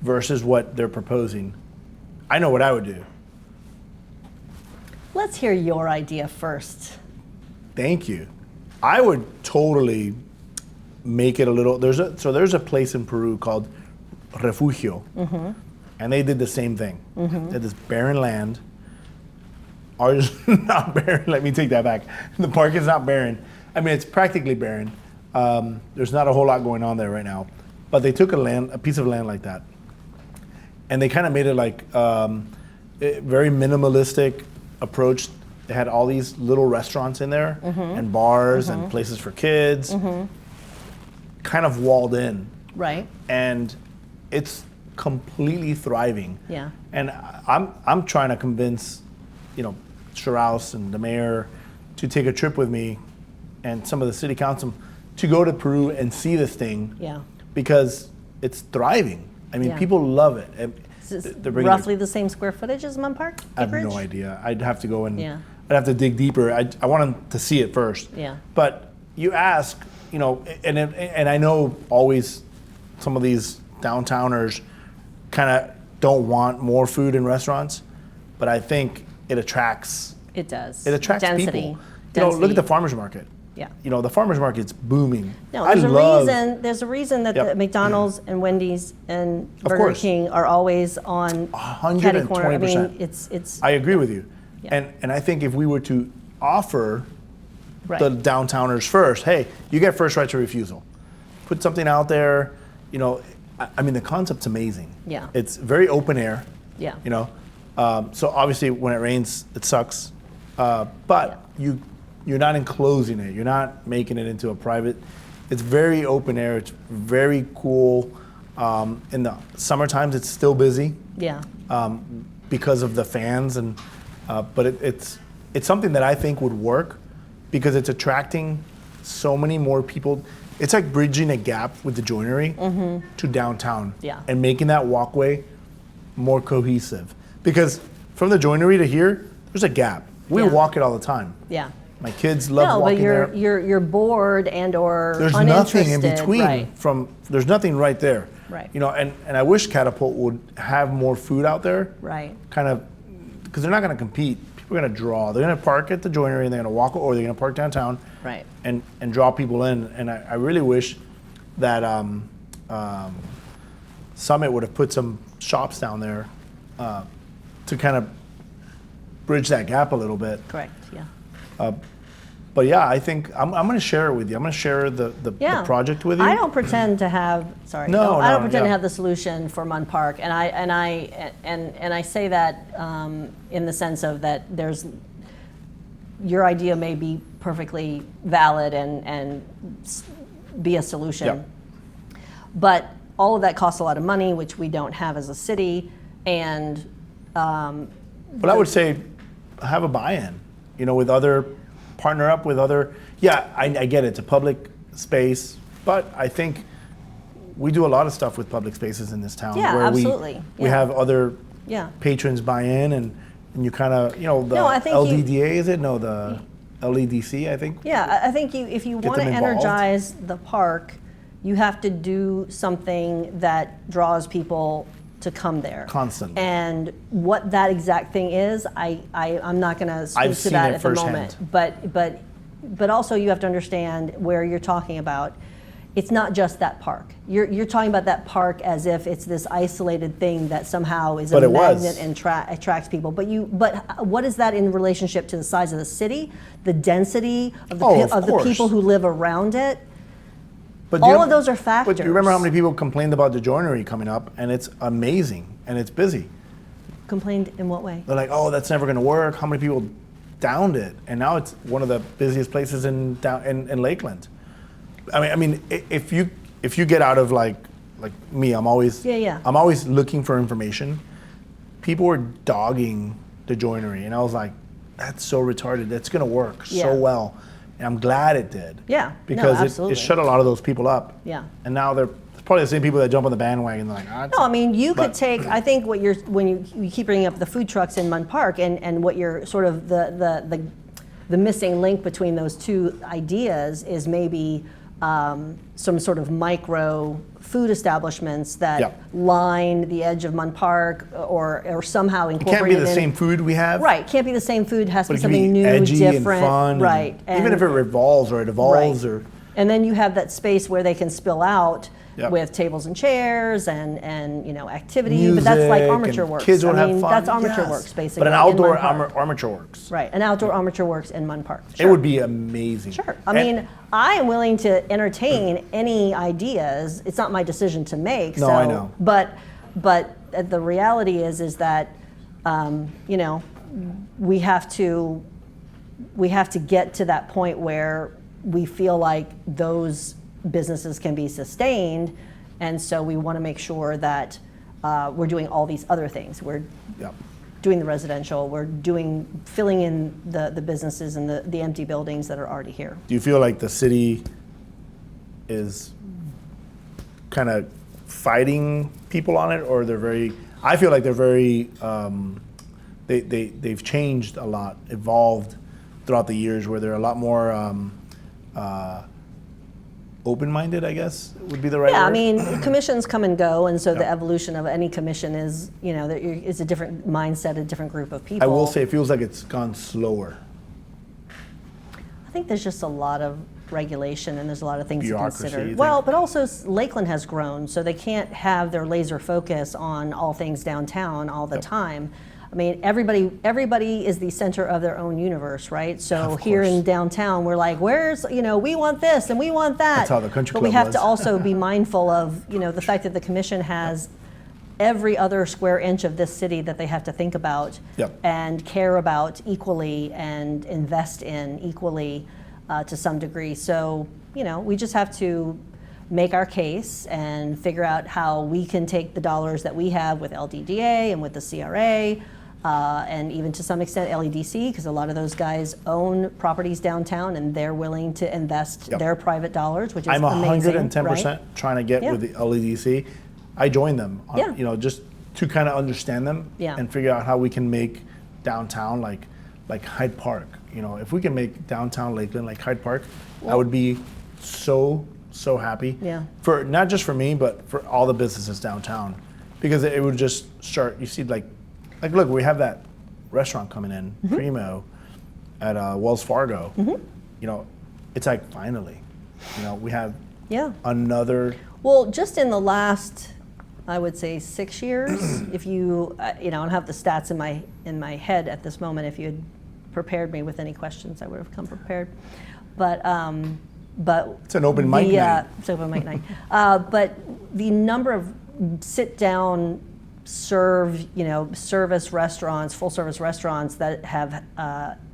[SPEAKER 1] versus what they're proposing? I know what I would do.
[SPEAKER 2] Let's hear your idea first.
[SPEAKER 1] Thank you. I would totally make it a little. There's a place in Peru called Refugio, and they did the same thing. They had this barren land. Ours is not barren. Let me take that back. The park is not barren. I mean, it's practically barren. There's not a whole lot going on there right now, but they took a piece of land like that, and they kind of made it like a very minimalistic approach. They had all these little restaurants in there and bars and places for kids, kind of walled in,
[SPEAKER 2] Right.
[SPEAKER 1] and it's completely thriving.
[SPEAKER 2] Yeah.
[SPEAKER 1] And I'm trying to convince, Strauss and the mayor to take a trip with me and some of the city council to go to Peru and see this thing.
[SPEAKER 2] Yeah.
[SPEAKER 1] Because it's thriving. I mean,
[SPEAKER 2] Yeah.
[SPEAKER 1] people love it. And
[SPEAKER 2] Is this
[SPEAKER 1] they're bringing
[SPEAKER 2] roughly the same square footage as Munn Park?
[SPEAKER 1] I have
[SPEAKER 2] acreage?
[SPEAKER 1] no idea. I'd have to go and
[SPEAKER 2] Yeah.
[SPEAKER 1] I'd have to dig deeper. I want them to see it first.
[SPEAKER 2] Yeah.
[SPEAKER 1] But you ask, and I know always some of these downtowners kind of don't want more food in restaurants, but I think it attracts
[SPEAKER 2] It does.
[SPEAKER 1] It attracts
[SPEAKER 2] Density.
[SPEAKER 1] people.
[SPEAKER 2] Density.
[SPEAKER 1] Look at the farmers market.
[SPEAKER 2] Yeah.
[SPEAKER 1] The farmers market's booming.
[SPEAKER 2] No,
[SPEAKER 1] I
[SPEAKER 2] there's a
[SPEAKER 1] love,
[SPEAKER 2] reason. There's a reason that
[SPEAKER 1] Yep.
[SPEAKER 2] the McDonald's and Wendy's and
[SPEAKER 1] Of
[SPEAKER 2] Burger
[SPEAKER 1] course.
[SPEAKER 2] King are always on catty corner. I mean,
[SPEAKER 1] 120%.
[SPEAKER 2] it's
[SPEAKER 1] I agree with you.
[SPEAKER 2] Yeah.
[SPEAKER 1] And I think if we were to offer
[SPEAKER 2] right.
[SPEAKER 1] the downtowners first, hey, you get first right to refusal. Put something out there, I mean, the concept's amazing.
[SPEAKER 2] Yeah.
[SPEAKER 1] It's very open air,
[SPEAKER 2] Yeah.
[SPEAKER 1] So obviously when it rains, it sucks. But you're not enclosing it. You're not making it into a private. It's very open air. It's very cool. In the summer times, it's still busy
[SPEAKER 2] Yeah.
[SPEAKER 1] because of the fans, but it's something that I think would work because it's attracting so many more people. It's like bridging a gap with the joinery to downtown
[SPEAKER 2] Yeah.
[SPEAKER 1] and making that walkway more cohesive. Because from the joinery to here, there's a gap. We
[SPEAKER 2] Yeah.
[SPEAKER 1] walk it all the time.
[SPEAKER 2] Yeah.
[SPEAKER 1] My kids love
[SPEAKER 2] No,
[SPEAKER 1] walking
[SPEAKER 2] but
[SPEAKER 1] there.
[SPEAKER 2] you're bored and or
[SPEAKER 1] There's
[SPEAKER 2] uninterested.
[SPEAKER 1] nothing in between.
[SPEAKER 2] Right.
[SPEAKER 1] There's nothing right there.
[SPEAKER 2] Right.
[SPEAKER 1] And I wish Catapult would have more food out there.
[SPEAKER 2] Right.
[SPEAKER 1] Kind of, because they're not going to compete. People are going to draw. They're going to park at the joinery and they're going to walk, or they're going to park downtown.
[SPEAKER 2] Right.
[SPEAKER 1] And draw people in. And I really wish that Summit would have put some shops down there to kind of bridge that gap a little bit.
[SPEAKER 2] Correct. Yeah.
[SPEAKER 1] But yeah, I think I'm going to share it with you. I'm going to share the
[SPEAKER 2] Yeah.
[SPEAKER 1] project with you.
[SPEAKER 2] I don't pretend to have, sorry,
[SPEAKER 1] No,
[SPEAKER 2] I don't
[SPEAKER 1] no,
[SPEAKER 2] pretend to
[SPEAKER 1] yeah.
[SPEAKER 2] have the solution for Munn Park. And I say that in the sense of that your idea may be perfectly valid and be a solution.
[SPEAKER 1] Yep.
[SPEAKER 2] But all of that costs a lot of money, which we don't have as a city. And
[SPEAKER 1] But I would say have a buy-in, with partner up with other, I get it, it's a public space, but I think we do a lot of stuff with public spaces in this town.
[SPEAKER 2] Yeah,
[SPEAKER 1] where
[SPEAKER 2] absolutely.
[SPEAKER 1] We
[SPEAKER 2] Yeah.
[SPEAKER 1] have other
[SPEAKER 2] yeah.
[SPEAKER 1] patrons buy in and you kind of, the
[SPEAKER 2] No, I think
[SPEAKER 1] LDDA, is it? No, the LEDC, I think.
[SPEAKER 2] Yeah, I think if you want to
[SPEAKER 1] them involved.
[SPEAKER 2] energize the park, you have to do something that draws people to come there.
[SPEAKER 1] Constantly.
[SPEAKER 2] And what that exact thing is, I'm not going to speak
[SPEAKER 1] I've
[SPEAKER 2] to
[SPEAKER 1] seen
[SPEAKER 2] that
[SPEAKER 1] it
[SPEAKER 2] at the
[SPEAKER 1] firsthand.
[SPEAKER 2] moment. But also you have to understand where you're talking about. It's not just that park. You're talking about that park as if it's this isolated thing that somehow is
[SPEAKER 1] But
[SPEAKER 2] a
[SPEAKER 1] it was.
[SPEAKER 2] magnet and attracts people. But what is that in relationship to the size of the city, the density of
[SPEAKER 1] Of
[SPEAKER 2] the
[SPEAKER 1] course.
[SPEAKER 2] people who live around it?
[SPEAKER 1] But
[SPEAKER 2] All of those are factors.
[SPEAKER 1] But you remember how many people complained about the joinery coming up, and it's amazing, and it's busy.
[SPEAKER 2] Complained in what way?
[SPEAKER 1] They're like, oh, that's never going to work. How many people downed it? And now it's one of the busiest places in Lakeland. I mean, if you get out of like me, I'm always I'm always looking for information. People were dogging the joinery, and I was like, that's so retarded. That's going to work so well. And I'm glad it did.
[SPEAKER 2] Yeah, no,
[SPEAKER 1] because
[SPEAKER 2] absolutely.
[SPEAKER 1] it shut a lot of those people up.
[SPEAKER 2] Yeah.
[SPEAKER 1] And now they're probably the same people that jump on the bandwagon. They're like,
[SPEAKER 2] No, I mean, you could take, I think when you keep bringing up the food trucks in Munn Park and what you're sort of the missing link between those two ideas is maybe some sort of micro food establishments that line the edge of Munn Park or somehow
[SPEAKER 1] it
[SPEAKER 2] incorporate
[SPEAKER 1] can't be the same food we have.
[SPEAKER 2] Right, can't be the same food, has to
[SPEAKER 1] But
[SPEAKER 2] be
[SPEAKER 1] it can
[SPEAKER 2] something
[SPEAKER 1] be
[SPEAKER 2] new,
[SPEAKER 1] edgy
[SPEAKER 2] different.
[SPEAKER 1] and fun.
[SPEAKER 2] Right.
[SPEAKER 1] And even if it revolves or it evolves or.
[SPEAKER 2] And then you have that space where they can spill out
[SPEAKER 1] Yep.
[SPEAKER 2] with tables and chairs and activity, but that's like
[SPEAKER 1] Music
[SPEAKER 2] armature
[SPEAKER 1] and
[SPEAKER 2] works.
[SPEAKER 1] kids would have fun.
[SPEAKER 2] That's armature
[SPEAKER 1] Yes.
[SPEAKER 2] works basically.
[SPEAKER 1] But an
[SPEAKER 2] in
[SPEAKER 1] outdoor
[SPEAKER 2] Munn Park.
[SPEAKER 1] armature works.
[SPEAKER 2] Right, an outdoor armature works in Munn Park.
[SPEAKER 1] It would be amazing.
[SPEAKER 2] Sure. I mean, I am willing to entertain any ideas. It's not my decision to make.
[SPEAKER 1] No,
[SPEAKER 2] so,
[SPEAKER 1] I know.
[SPEAKER 2] But the reality is that we have to get to that point where we feel like those businesses can be sustained, and so we want to make sure that we're doing all these other things. We're doing the residential, we're filling in the businesses and the empty buildings that are already here.
[SPEAKER 1] Do you feel like the city is kind of fighting people on it, or I feel like they're very, they've changed a lot, evolved throughout the years, where they're a lot more open-minded, I guess would be the right word.
[SPEAKER 2] I mean, commissions come and go, and so the evolution of any commission is, is a different mindset, a different group of people.
[SPEAKER 1] I will say it feels like it's gone slower.
[SPEAKER 2] I think there's just a lot of regulation and there's a lot of things to
[SPEAKER 1] Bureaucracy,
[SPEAKER 2] consider.
[SPEAKER 1] you think?
[SPEAKER 2] Well, but also Lakeland has grown, so they can't have their laser focus on all things downtown all the time. I mean, everybody is the center of their own universe, right? So here in downtown, we're like, we want this and we want that.
[SPEAKER 1] That's how the country
[SPEAKER 2] But we
[SPEAKER 1] club
[SPEAKER 2] have to also be mindful of, the fact that the commission has every other square inch of this city that they have to think about and care about equally and invest in equally to some degree. So, we just have to make our case and figure out how we can take the dollars that we have with LDDA and with the CRA and even to some extent LEDC, because a lot of those guys own properties downtown and they're willing to invest their private dollars, which is
[SPEAKER 1] I'm
[SPEAKER 2] amazing.
[SPEAKER 1] 110%
[SPEAKER 2] right?
[SPEAKER 1] trying to get with the LEDC. I joined them, just to kind of understand them and figure out how we can make downtown like Hyde Park. If we can make downtown Lakeland like Hyde Park, I would be so happy.
[SPEAKER 2] Yeah.
[SPEAKER 1] For not just for me, but for all the businesses downtown, because it would just start. You see, like look, we have that restaurant coming in, Primo, at Wells Fargo. It's like finally, we have another.
[SPEAKER 2] Well, just in the last, I would say 6 years, if you, I don't have the stats in my head at this moment. If you had prepared me with any questions, I would have come prepared. But
[SPEAKER 1] It's an open mic night.
[SPEAKER 2] It's open mic night. But the number of sit-down service restaurants, full-service restaurants that have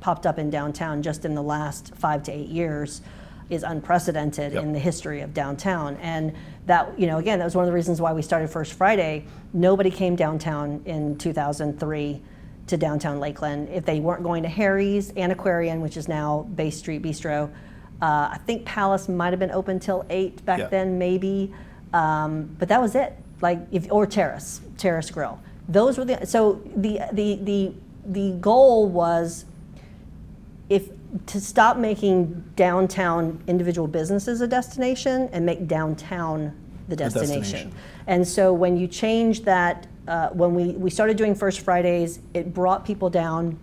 [SPEAKER 2] popped up in downtown just in the last 5 to 8 years is unprecedented in the history of downtown. And that, again, that was one of the reasons why we started First Friday. Nobody came downtown in 2003 to downtown Lakeland if they weren't going to Harry's, Antiquarian, which is now Bay Street Bistro. I think Palace might have been open till 8 back then, maybe. But that was it. Or Terrace Grill. Those were the goal was to stop making downtown individual businesses a destination and make downtown the destination. And so when you change that, when we started doing First Fridays, it brought people down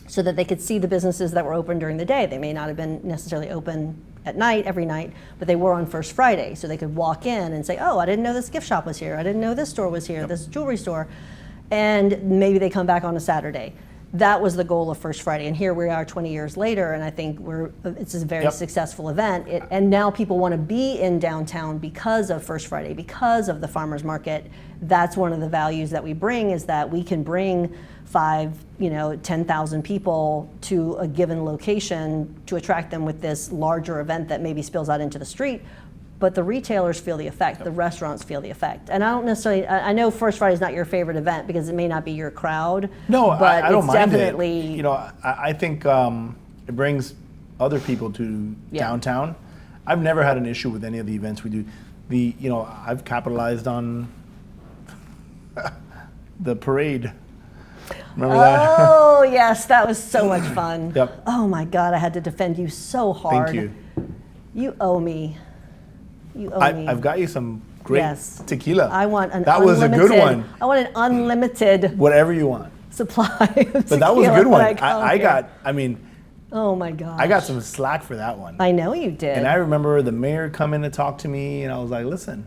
[SPEAKER 2] so that they could see the businesses that were open during the day. They may not have been necessarily open at night, every night, but they were on First Friday. So they could walk in and say, oh, I didn't know this gift shop was here. I didn't know this store was here, this jewelry store. And maybe they come back on a Saturday. That was the goal of First Friday. And here we are 20 years later, and I think it's a very successful event. And now people want to be in downtown because of First Friday, because of the farmers market. That's one of the values that we bring, is that we can bring 10,000 people to a given location to attract them with this larger event that maybe spills out into the street. But the retailers feel the effect, the restaurants feel the effect. And I don't necessarily, I know First Friday is not your favorite event because it may not be your crowd.
[SPEAKER 1] No,
[SPEAKER 2] but
[SPEAKER 1] I don't mind
[SPEAKER 2] definitely,
[SPEAKER 1] it. I think it brings other people to downtown. I've never had an issue with any of the events we do. I've capitalized on the parade. Remember that?
[SPEAKER 2] Oh, yes, that was so much fun.
[SPEAKER 1] Yep.
[SPEAKER 2] Oh my God, I had to defend you so hard.
[SPEAKER 1] Thank you.
[SPEAKER 2] You owe me.
[SPEAKER 1] I've got you some great tequila.
[SPEAKER 2] I want an
[SPEAKER 1] that was a good one.
[SPEAKER 2] I want an unlimited
[SPEAKER 1] whatever you want.
[SPEAKER 2] Supply of tequila.
[SPEAKER 1] But that was a good one.
[SPEAKER 2] Oh my gosh.
[SPEAKER 1] I got some slack for that one.
[SPEAKER 2] I know you did.
[SPEAKER 1] And I remember the mayor coming to talk to me, and I was like, listen,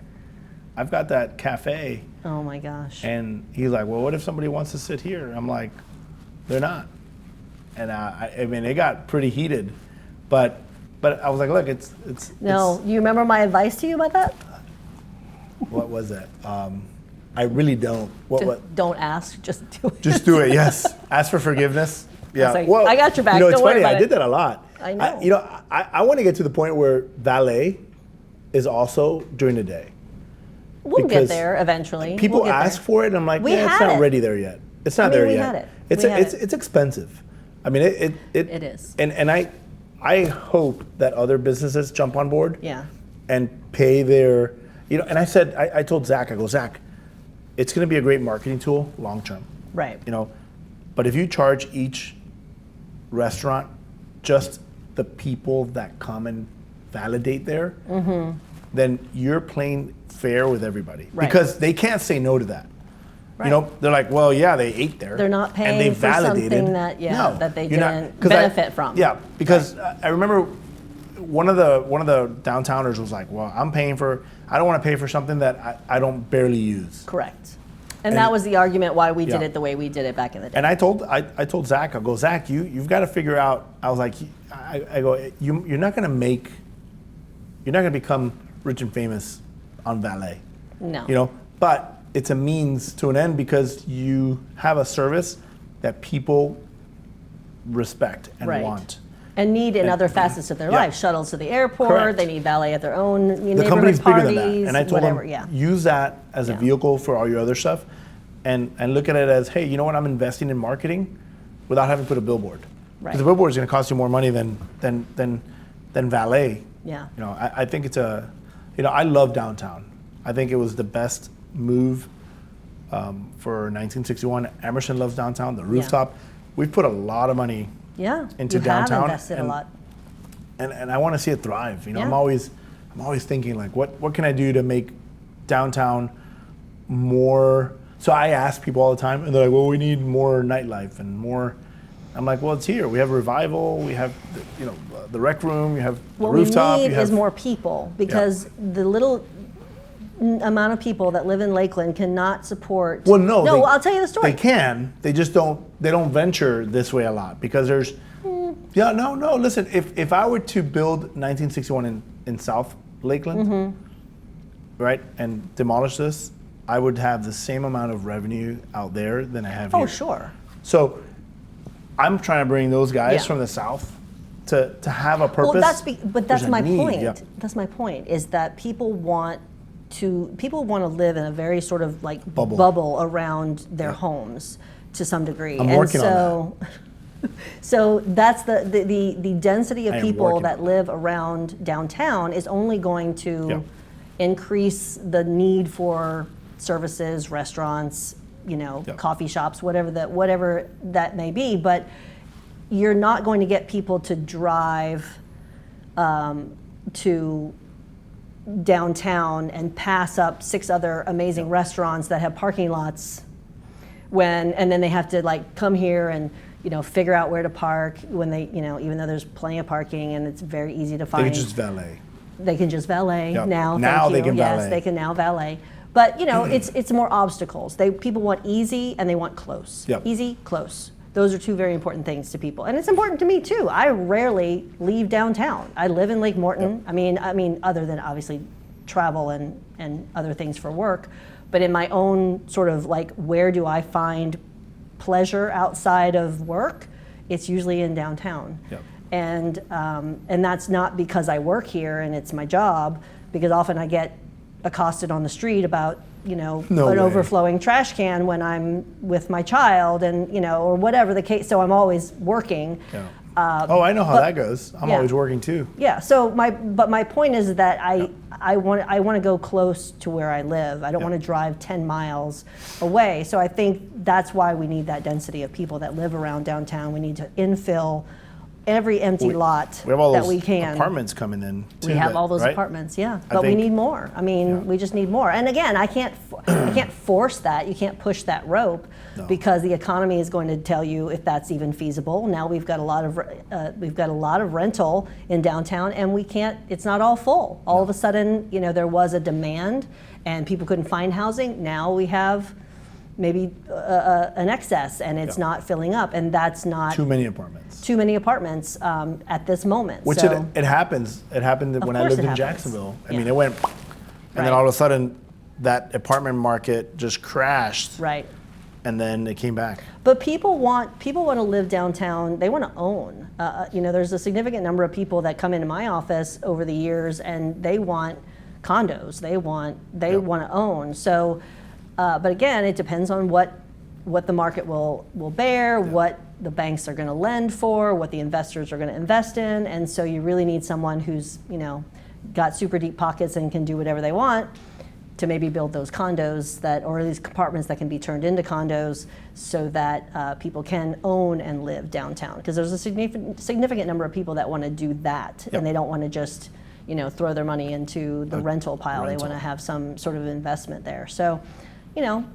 [SPEAKER 1] I've got that cafe.
[SPEAKER 2] Oh my gosh.
[SPEAKER 1] And he's like, well, what if somebody wants to sit here? I'm like, they're not. And it got pretty heated, but I was like, look, it's.
[SPEAKER 2] No, you remember my advice to you about that?
[SPEAKER 1] What was that? I really don't. What?
[SPEAKER 2] Don't ask, just do it.
[SPEAKER 1] Just do it. Yes. Ask for forgiveness. Yeah.
[SPEAKER 2] I got your back.
[SPEAKER 1] It's
[SPEAKER 2] don't worry
[SPEAKER 1] funny.
[SPEAKER 2] about
[SPEAKER 1] I did that a lot.
[SPEAKER 2] I know.
[SPEAKER 1] I want to get to the point where valet is also during the day.
[SPEAKER 2] We'll get there eventually.
[SPEAKER 1] People ask for it, and I'm like, it's not ready there yet. It's not there yet.
[SPEAKER 2] We had it.
[SPEAKER 1] It's expensive. I mean, it
[SPEAKER 2] is.
[SPEAKER 1] And I hope that other businesses jump on board.
[SPEAKER 2] Yeah.
[SPEAKER 1] And pay their, and I told Zach, Zach, it's going to be a great marketing tool long term.
[SPEAKER 2] Right.
[SPEAKER 1] But if you charge each restaurant just the people that come and validate there, then you're playing fair with everybody.
[SPEAKER 2] Right.
[SPEAKER 1] Because they can't say no to that. Right. They're like, well, yeah, they ate there.
[SPEAKER 2] They're not paying
[SPEAKER 1] and they
[SPEAKER 2] for
[SPEAKER 1] validated.
[SPEAKER 2] Something that that they didn't
[SPEAKER 1] not,
[SPEAKER 2] benefit from.
[SPEAKER 1] Yeah, because I remember one of the downtowners was like, well, I don't want to pay for something that I don't barely use.
[SPEAKER 2] Correct. And that was the argument why we did it the way we did it back in the day.
[SPEAKER 1] And I told Zach, Zach, you've got to figure out. I was like, you're not going to become rich and famous on valet.
[SPEAKER 2] No.
[SPEAKER 1] But it's a means to an end because you have a service that people respect and want.
[SPEAKER 2] And need in other facets of their life. Shuttles to the airport,
[SPEAKER 1] Correct.
[SPEAKER 2] They need valet at their own
[SPEAKER 1] The company's
[SPEAKER 2] neighborhood parties,
[SPEAKER 1] bigger than that. And I told them, use that as a vehicle for all your other stuff and look at it as, hey, you know what, I'm investing in marketing without having to put a billboard. Because the billboard is going to cost you more money than valet.
[SPEAKER 2] Yeah.
[SPEAKER 1] I think it's I love downtown. I think it was the best move for 1961. Emerson loves downtown, the rooftop. We've put a lot of money into downtown.
[SPEAKER 2] Have invested a lot.
[SPEAKER 1] And I want to see it thrive. I'm always thinking like, what can I do to make downtown more? So I ask people all the time, and they're like, well, we need more nightlife and more. I'm like, well, it's here. We have Revival. We have, the rec room. You have the rooftop.
[SPEAKER 2] What we need is more people because the little amount of people that live in Lakeland cannot support.
[SPEAKER 1] Well, no.
[SPEAKER 2] I'll tell you the story.
[SPEAKER 1] They can. They just don't. They don't venture this way a lot because there's Yeah, no. Listen, if I were to build 1961 in South Lakeland, right, and demolish this, I would have the same amount of revenue out there than I have here.
[SPEAKER 2] Oh, sure.
[SPEAKER 1] So I'm trying to bring those guys
[SPEAKER 2] Yeah.
[SPEAKER 1] from the South to have a purpose.
[SPEAKER 2] Well, that's
[SPEAKER 1] There's a
[SPEAKER 2] my
[SPEAKER 1] need,
[SPEAKER 2] point.
[SPEAKER 1] yeah.
[SPEAKER 2] That's my point. Is that people want to live in a very sort of like
[SPEAKER 1] Bubble.
[SPEAKER 2] around their
[SPEAKER 1] Yeah.
[SPEAKER 2] homes to some degree.
[SPEAKER 1] I'm
[SPEAKER 2] and
[SPEAKER 1] working on
[SPEAKER 2] so, so that's the density
[SPEAKER 1] I
[SPEAKER 2] of
[SPEAKER 1] am
[SPEAKER 2] people
[SPEAKER 1] working
[SPEAKER 2] that
[SPEAKER 1] on
[SPEAKER 2] live around downtown is only going to
[SPEAKER 1] Yeah.
[SPEAKER 2] increase the need for services, restaurants,
[SPEAKER 1] Yeah.
[SPEAKER 2] coffee shops, whatever that may be. But you're not going to get people to drive to downtown and pass up 6 other amazing restaurants that have parking lots and then they have to like come here and figure out where to park when they even though there's plenty of parking and it's very easy to
[SPEAKER 1] They
[SPEAKER 2] find.
[SPEAKER 1] could just valet.
[SPEAKER 2] They can just valet
[SPEAKER 1] Yep.
[SPEAKER 2] now.
[SPEAKER 1] Now
[SPEAKER 2] thank
[SPEAKER 1] they
[SPEAKER 2] you.
[SPEAKER 1] can
[SPEAKER 2] Yes,
[SPEAKER 1] valet.
[SPEAKER 2] they can now valet. But it's more obstacles. People want easy and they want close.
[SPEAKER 1] Yep.
[SPEAKER 2] Easy, close. Those are 2 very important things to people, and it's important to me too. I rarely leave downtown. I live in Lake Morton.
[SPEAKER 1] Yep.
[SPEAKER 2] I mean, other than obviously travel and other things for work, but in my own sort of like, where do I find pleasure outside of work? It's usually in downtown.
[SPEAKER 1] Yep.
[SPEAKER 2] And that's not because I work here and it's my job, because often I get accosted on the street about
[SPEAKER 1] No
[SPEAKER 2] an
[SPEAKER 1] way.
[SPEAKER 2] overflowing trash can when I'm with my child and or whatever the case. So I'm always working.
[SPEAKER 1] Yeah. I know how that goes. I'm
[SPEAKER 2] yeah.
[SPEAKER 1] always working too.
[SPEAKER 2] Yeah. So my point is that I want to go close to where I live. I don't
[SPEAKER 1] Yeah.
[SPEAKER 2] want to drive 10 miles away. So I think that's why we need that density of people that live around downtown. We need to infill every empty lot
[SPEAKER 1] We have all
[SPEAKER 2] that
[SPEAKER 1] those
[SPEAKER 2] we can.
[SPEAKER 1] apartments coming in too.
[SPEAKER 2] We have
[SPEAKER 1] that-
[SPEAKER 2] all those
[SPEAKER 1] right?
[SPEAKER 2] apartments, yeah,
[SPEAKER 1] I
[SPEAKER 2] but we
[SPEAKER 1] think-
[SPEAKER 2] need more. I mean,
[SPEAKER 1] Yeah.
[SPEAKER 2] we just need more. And again, I can't force that. You can't push that rope
[SPEAKER 1] No.
[SPEAKER 2] because the economy is going to tell you if that's even feasible. Now we've got a lot of rental in downtown, and we can't. It's not all full. All of a sudden, there was a demand, and people couldn't find housing. Now we have maybe an excess, and it's
[SPEAKER 1] Yeah.
[SPEAKER 2] not filling up, and that's not
[SPEAKER 1] Too many apartments.
[SPEAKER 2] too many apartments at this moment.
[SPEAKER 1] Which
[SPEAKER 2] So-
[SPEAKER 1] it happens. It happened when I
[SPEAKER 2] course
[SPEAKER 1] lived
[SPEAKER 2] it
[SPEAKER 1] in
[SPEAKER 2] happens.
[SPEAKER 1] Jacksonville. I mean,
[SPEAKER 2] Yeah.
[SPEAKER 1] it went, and then
[SPEAKER 2] Right.
[SPEAKER 1] all of a sudden, that apartment market just crashed,
[SPEAKER 2] Right.
[SPEAKER 1] and then it came back.
[SPEAKER 2] But people want to live downtown. They want to own. There's a significant number of people that come into my office over the years, and they want condos. They want to own. So, but again, it depends on what the market will bear, what the banks are going to lend for, what the investors are going to invest in, and so you really need someone who's got super deep pockets and can do whatever they want to maybe build those condos or these apartments that can be turned into condos so that people can own and live downtown. Because there's a significant number of people that want to do that,
[SPEAKER 1] Yep.
[SPEAKER 2] and they don't want to just throw their money into the rental pile. They
[SPEAKER 1] rental.
[SPEAKER 2] want to have some sort of investment there. So,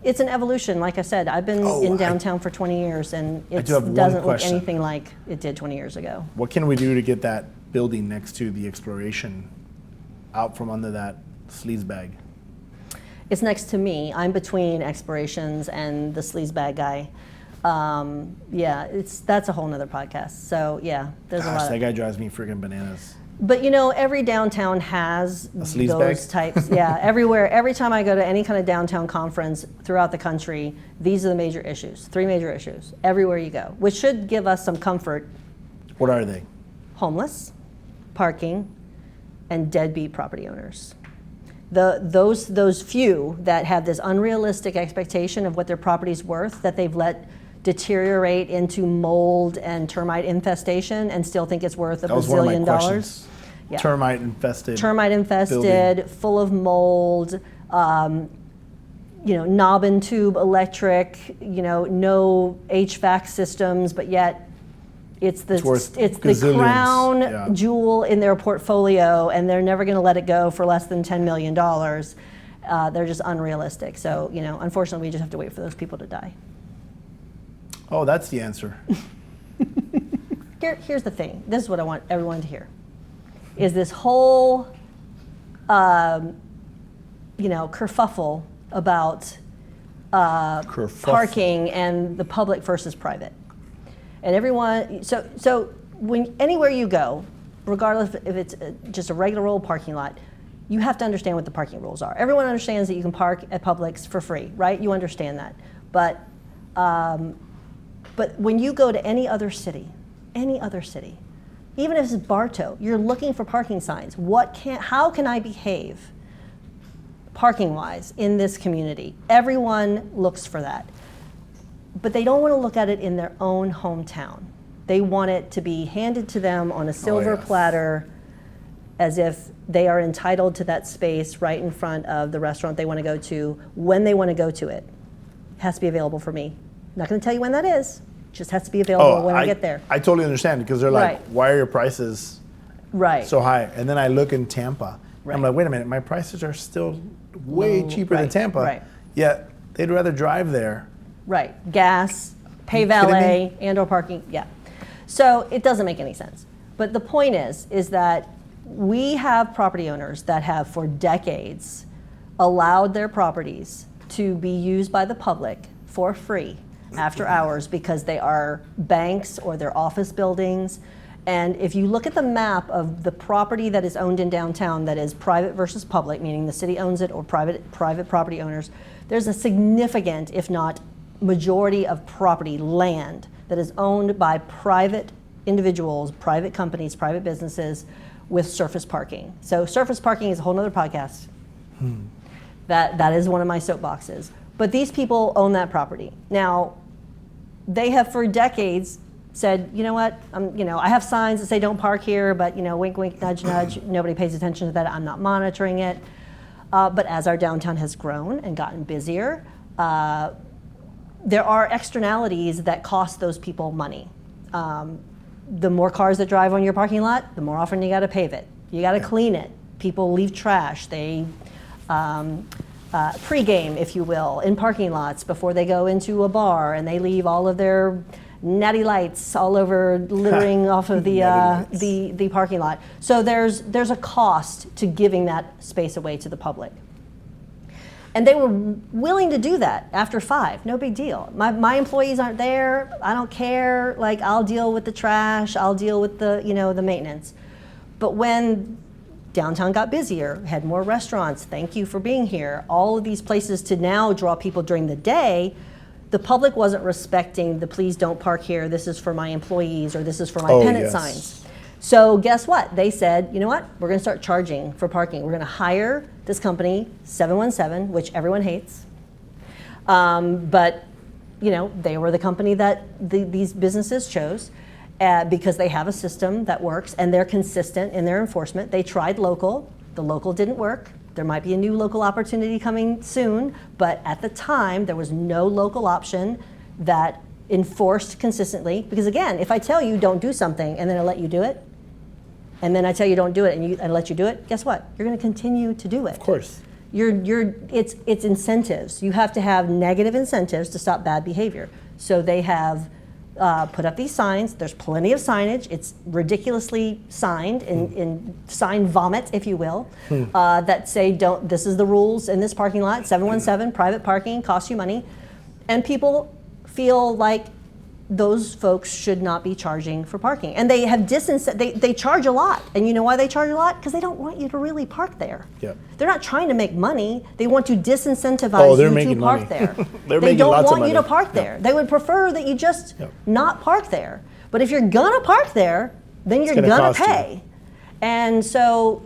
[SPEAKER 2] it's an evolution. Like I said, I've been in downtown for 20 years, and it
[SPEAKER 1] do have one
[SPEAKER 2] doesn't look
[SPEAKER 1] question.
[SPEAKER 2] anything like it did 20 years ago.
[SPEAKER 1] What can we do to get that building next to the exploration out from under that sleaze bag?
[SPEAKER 2] It's next to me. I'm between explorations and the sleazebag guy. That's a whole nother podcast. So yeah, there's a
[SPEAKER 1] Gosh,
[SPEAKER 2] lot.
[SPEAKER 1] that guy drives me freaking bananas.
[SPEAKER 2] But every downtown has
[SPEAKER 1] sleaze
[SPEAKER 2] those
[SPEAKER 1] bag?
[SPEAKER 2] types. Yeah, everywhere. Every time I go to any kind of downtown conference throughout the country, these are the major issues. 3 major issues everywhere you go, which should give us some comfort.
[SPEAKER 1] What are they?
[SPEAKER 2] Homeless, parking, and deadbeat property owners. Those few that have this unrealistic expectation of what their property's worth that they've let deteriorate into mold and termite infestation and still think it's worth a
[SPEAKER 1] That was one of my
[SPEAKER 2] bazillion dollars.
[SPEAKER 1] questions.
[SPEAKER 2] Yeah.
[SPEAKER 1] Termite infested.
[SPEAKER 2] Termite infested,
[SPEAKER 1] building.
[SPEAKER 2] full of mold, knob and tube electric, no HVAC systems, but yet it's the
[SPEAKER 1] worth
[SPEAKER 2] the
[SPEAKER 1] gazillions.
[SPEAKER 2] crown
[SPEAKER 1] Yeah.
[SPEAKER 2] jewel in their portfolio, and they're never going to let it go for less than $10 million. They're just unrealistic. So, unfortunately, we just have to wait for those people to die.
[SPEAKER 1] Oh, that's the answer.
[SPEAKER 2] Here's the thing. This is what I want everyone to hear. Is this whole, kerfuffle about
[SPEAKER 1] Kerfuffle.
[SPEAKER 2] parking and the public versus private. And everyone, so anywhere you go, regardless if it's just a regular old parking lot, you have to understand what the parking rules are. Everyone understands that you can park at Publix for free, right? You understand that. But when you go to any other city, even if it's Bartow, you're looking for parking signs. How can I behave parking-wise in this community? Everyone looks for that. But they don't want to look at it in their own hometown. They want it to be handed to them on a silver platter, as if they are entitled to that space right in front of the restaurant they want to go to when they want to go to it. It has to be available for me. I'm not going to tell you when that is. It just has to be available when I get there.
[SPEAKER 1] I totally understand, because they're like,
[SPEAKER 2] Right.
[SPEAKER 1] why are your prices
[SPEAKER 2] Right.
[SPEAKER 1] so high? And then I look in Tampa.
[SPEAKER 2] Right.
[SPEAKER 1] I'm like, wait a minute, my prices are still way cheaper than
[SPEAKER 2] Right,
[SPEAKER 1] Tampa.
[SPEAKER 2] right.
[SPEAKER 1] Yet they'd rather drive there.
[SPEAKER 2] Right. Gas, pay
[SPEAKER 1] You kidding
[SPEAKER 2] valet,
[SPEAKER 1] me?
[SPEAKER 2] and/or parking. Yeah. So it doesn't make any sense. But the point is that we have property owners that have for decades allowed their properties to be used by the public for free after hours because they are banks or they're office buildings. And if you look at the map of the property that is owned in downtown that is private versus public, meaning the city owns it or private property owners, there's a significant, if not majority of property, land, that is owned by private individuals, private companies, private businesses with surface parking. So surface parking is a whole nother podcast. That is one of my soapboxes. But these people own that property. Now, they have for decades said, you know what, I have signs that say don't park here, but wink, wink, nudge, nudge. Nobody pays attention to that. I'm not monitoring it. But as our downtown has grown and gotten busier, there are externalities that cost those people money. The more cars that drive on your parking lot, the more often you got to pave it. You got to clean it. People leave trash. They pregame, if you will, in parking lots before they go into a bar, and they leave all of their natty lights all over, littering off of the parking lot. So there's a cost to giving that space away to the public. And they were willing to do that after 5, no big deal. My employees aren't there, I don't care, like I'll deal with the trash, I'll deal with the maintenance. But when downtown got busier, had more restaurants, thank you for being here, all of these places to now draw people during the day, the public wasn't respecting the please don't park here, this is for my employees, or this is for my pennant signs. So guess what? They said, you know what? We're going to start charging for parking. We're going to hire this company, 717, which everyone hates. But they were the company that these businesses chose because they have a system that works and they're consistent in their enforcement. They tried local. The local didn't work. There might be a new local opportunity coming soon, but at the time there was no local option that enforced consistently. Because again, if I tell you don't do something and then I let you do it, and then I tell you don't do it and I let you do it, guess what? You're going to continue to do it.
[SPEAKER 1] Of course.
[SPEAKER 2] It's incentives. You have to have negative incentives to stop bad behavior. So they have put up these signs. There's plenty of signage. It's ridiculously signed in sign vomit, if you will, that say don't. This is the rules in this parking lot. 717 private parking costs you money, and people feel like those folks should not be charging for parking. And they have they charge a lot. And you know why they charge a lot? Because they don't want you to really park there.
[SPEAKER 1] Yep.
[SPEAKER 2] They're not trying to make money. They want to disincentivize you to park there. They don't want you to park there. They would prefer that you just not park there. But if you're gonna park there, then you're gonna pay. And so,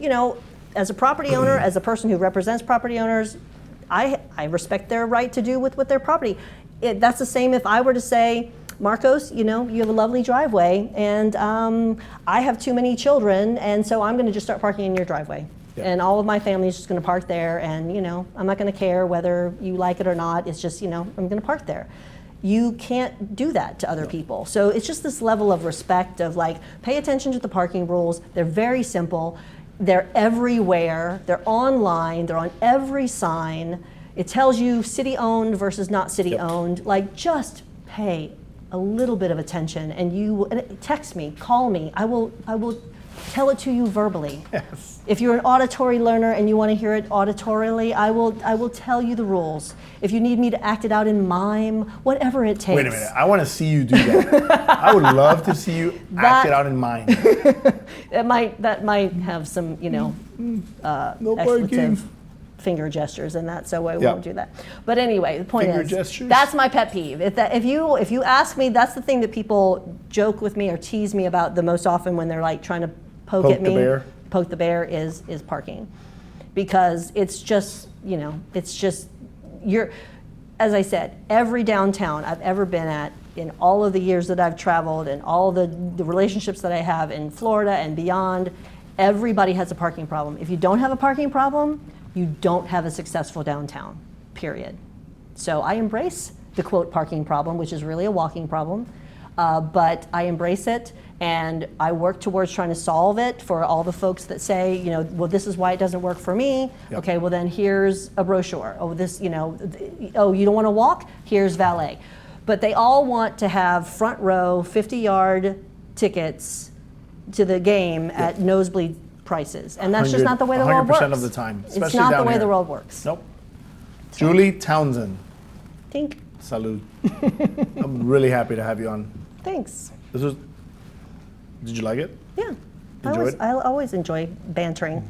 [SPEAKER 2] as a property owner, as a person who represents property owners, I respect their right to do with their property. That's the same if I were to say, Marcos, you have a lovely driveway, and I have too many children, and so I'm going to just start parking in your driveway. Yeah. And all of my family is just going to park there, and I'm not going to care whether you like it or not. It's just, I'm going to park there. You can't do that to other people. So it's just this level of respect of pay attention to the parking rules. They're very simple. They're everywhere. They're online. They're on every sign. It tells you city-owned versus not city-owned. Just pay a little bit of attention, and text me, call me. I will tell it to you verbally.
[SPEAKER 1] Yes.
[SPEAKER 2] If you're an auditory learner and you want to hear it auditorily, I will tell you the rules. If you need me to act it out in mime, whatever it takes.
[SPEAKER 1] Wait a minute. I want to see you do that. I would love to see you act it out in mind.
[SPEAKER 2] That might have some,
[SPEAKER 1] No
[SPEAKER 2] expletive finger gestures and that, so I
[SPEAKER 1] Yeah.
[SPEAKER 2] won't do that. But anyway, the point
[SPEAKER 1] Finger
[SPEAKER 2] is,
[SPEAKER 1] gestures?
[SPEAKER 2] that's my pet peeve. If you ask me, that's the thing that people joke with me or tease me about the most often when they're like trying to poke
[SPEAKER 1] Poke
[SPEAKER 2] at
[SPEAKER 1] the
[SPEAKER 2] me.
[SPEAKER 1] bear?
[SPEAKER 2] Poke the bear is parking, because it's just as I said, every downtown I've ever been at, in all of the years that I've traveled and all the relationships that I have in Florida and beyond, everybody has a parking problem. If you don't have a parking problem, you don't have a successful downtown, period. So I embrace the quote parking problem, which is really a walking problem, but I embrace it and I work towards trying to solve it for all the folks that say, well, this is why it doesn't work for me.
[SPEAKER 1] Yep.
[SPEAKER 2] Okay, well then here's a brochure. Oh, oh, you don't want to walk? Here's valet. But they all want to have front row, 50-yard tickets to the game at nosebleed prices. And that's just not the way the world works.
[SPEAKER 1] 100% of the time,
[SPEAKER 2] It's
[SPEAKER 1] especially
[SPEAKER 2] not
[SPEAKER 1] down
[SPEAKER 2] the way
[SPEAKER 1] here.
[SPEAKER 2] the world works.
[SPEAKER 1] Nope. Julie Townsend,
[SPEAKER 2] Tink.
[SPEAKER 1] salud. I'm really happy to have you on.
[SPEAKER 2] Thanks.
[SPEAKER 1] Did you like it?
[SPEAKER 2] Yeah.
[SPEAKER 1] Enjoyed?
[SPEAKER 2] I always enjoy bantering.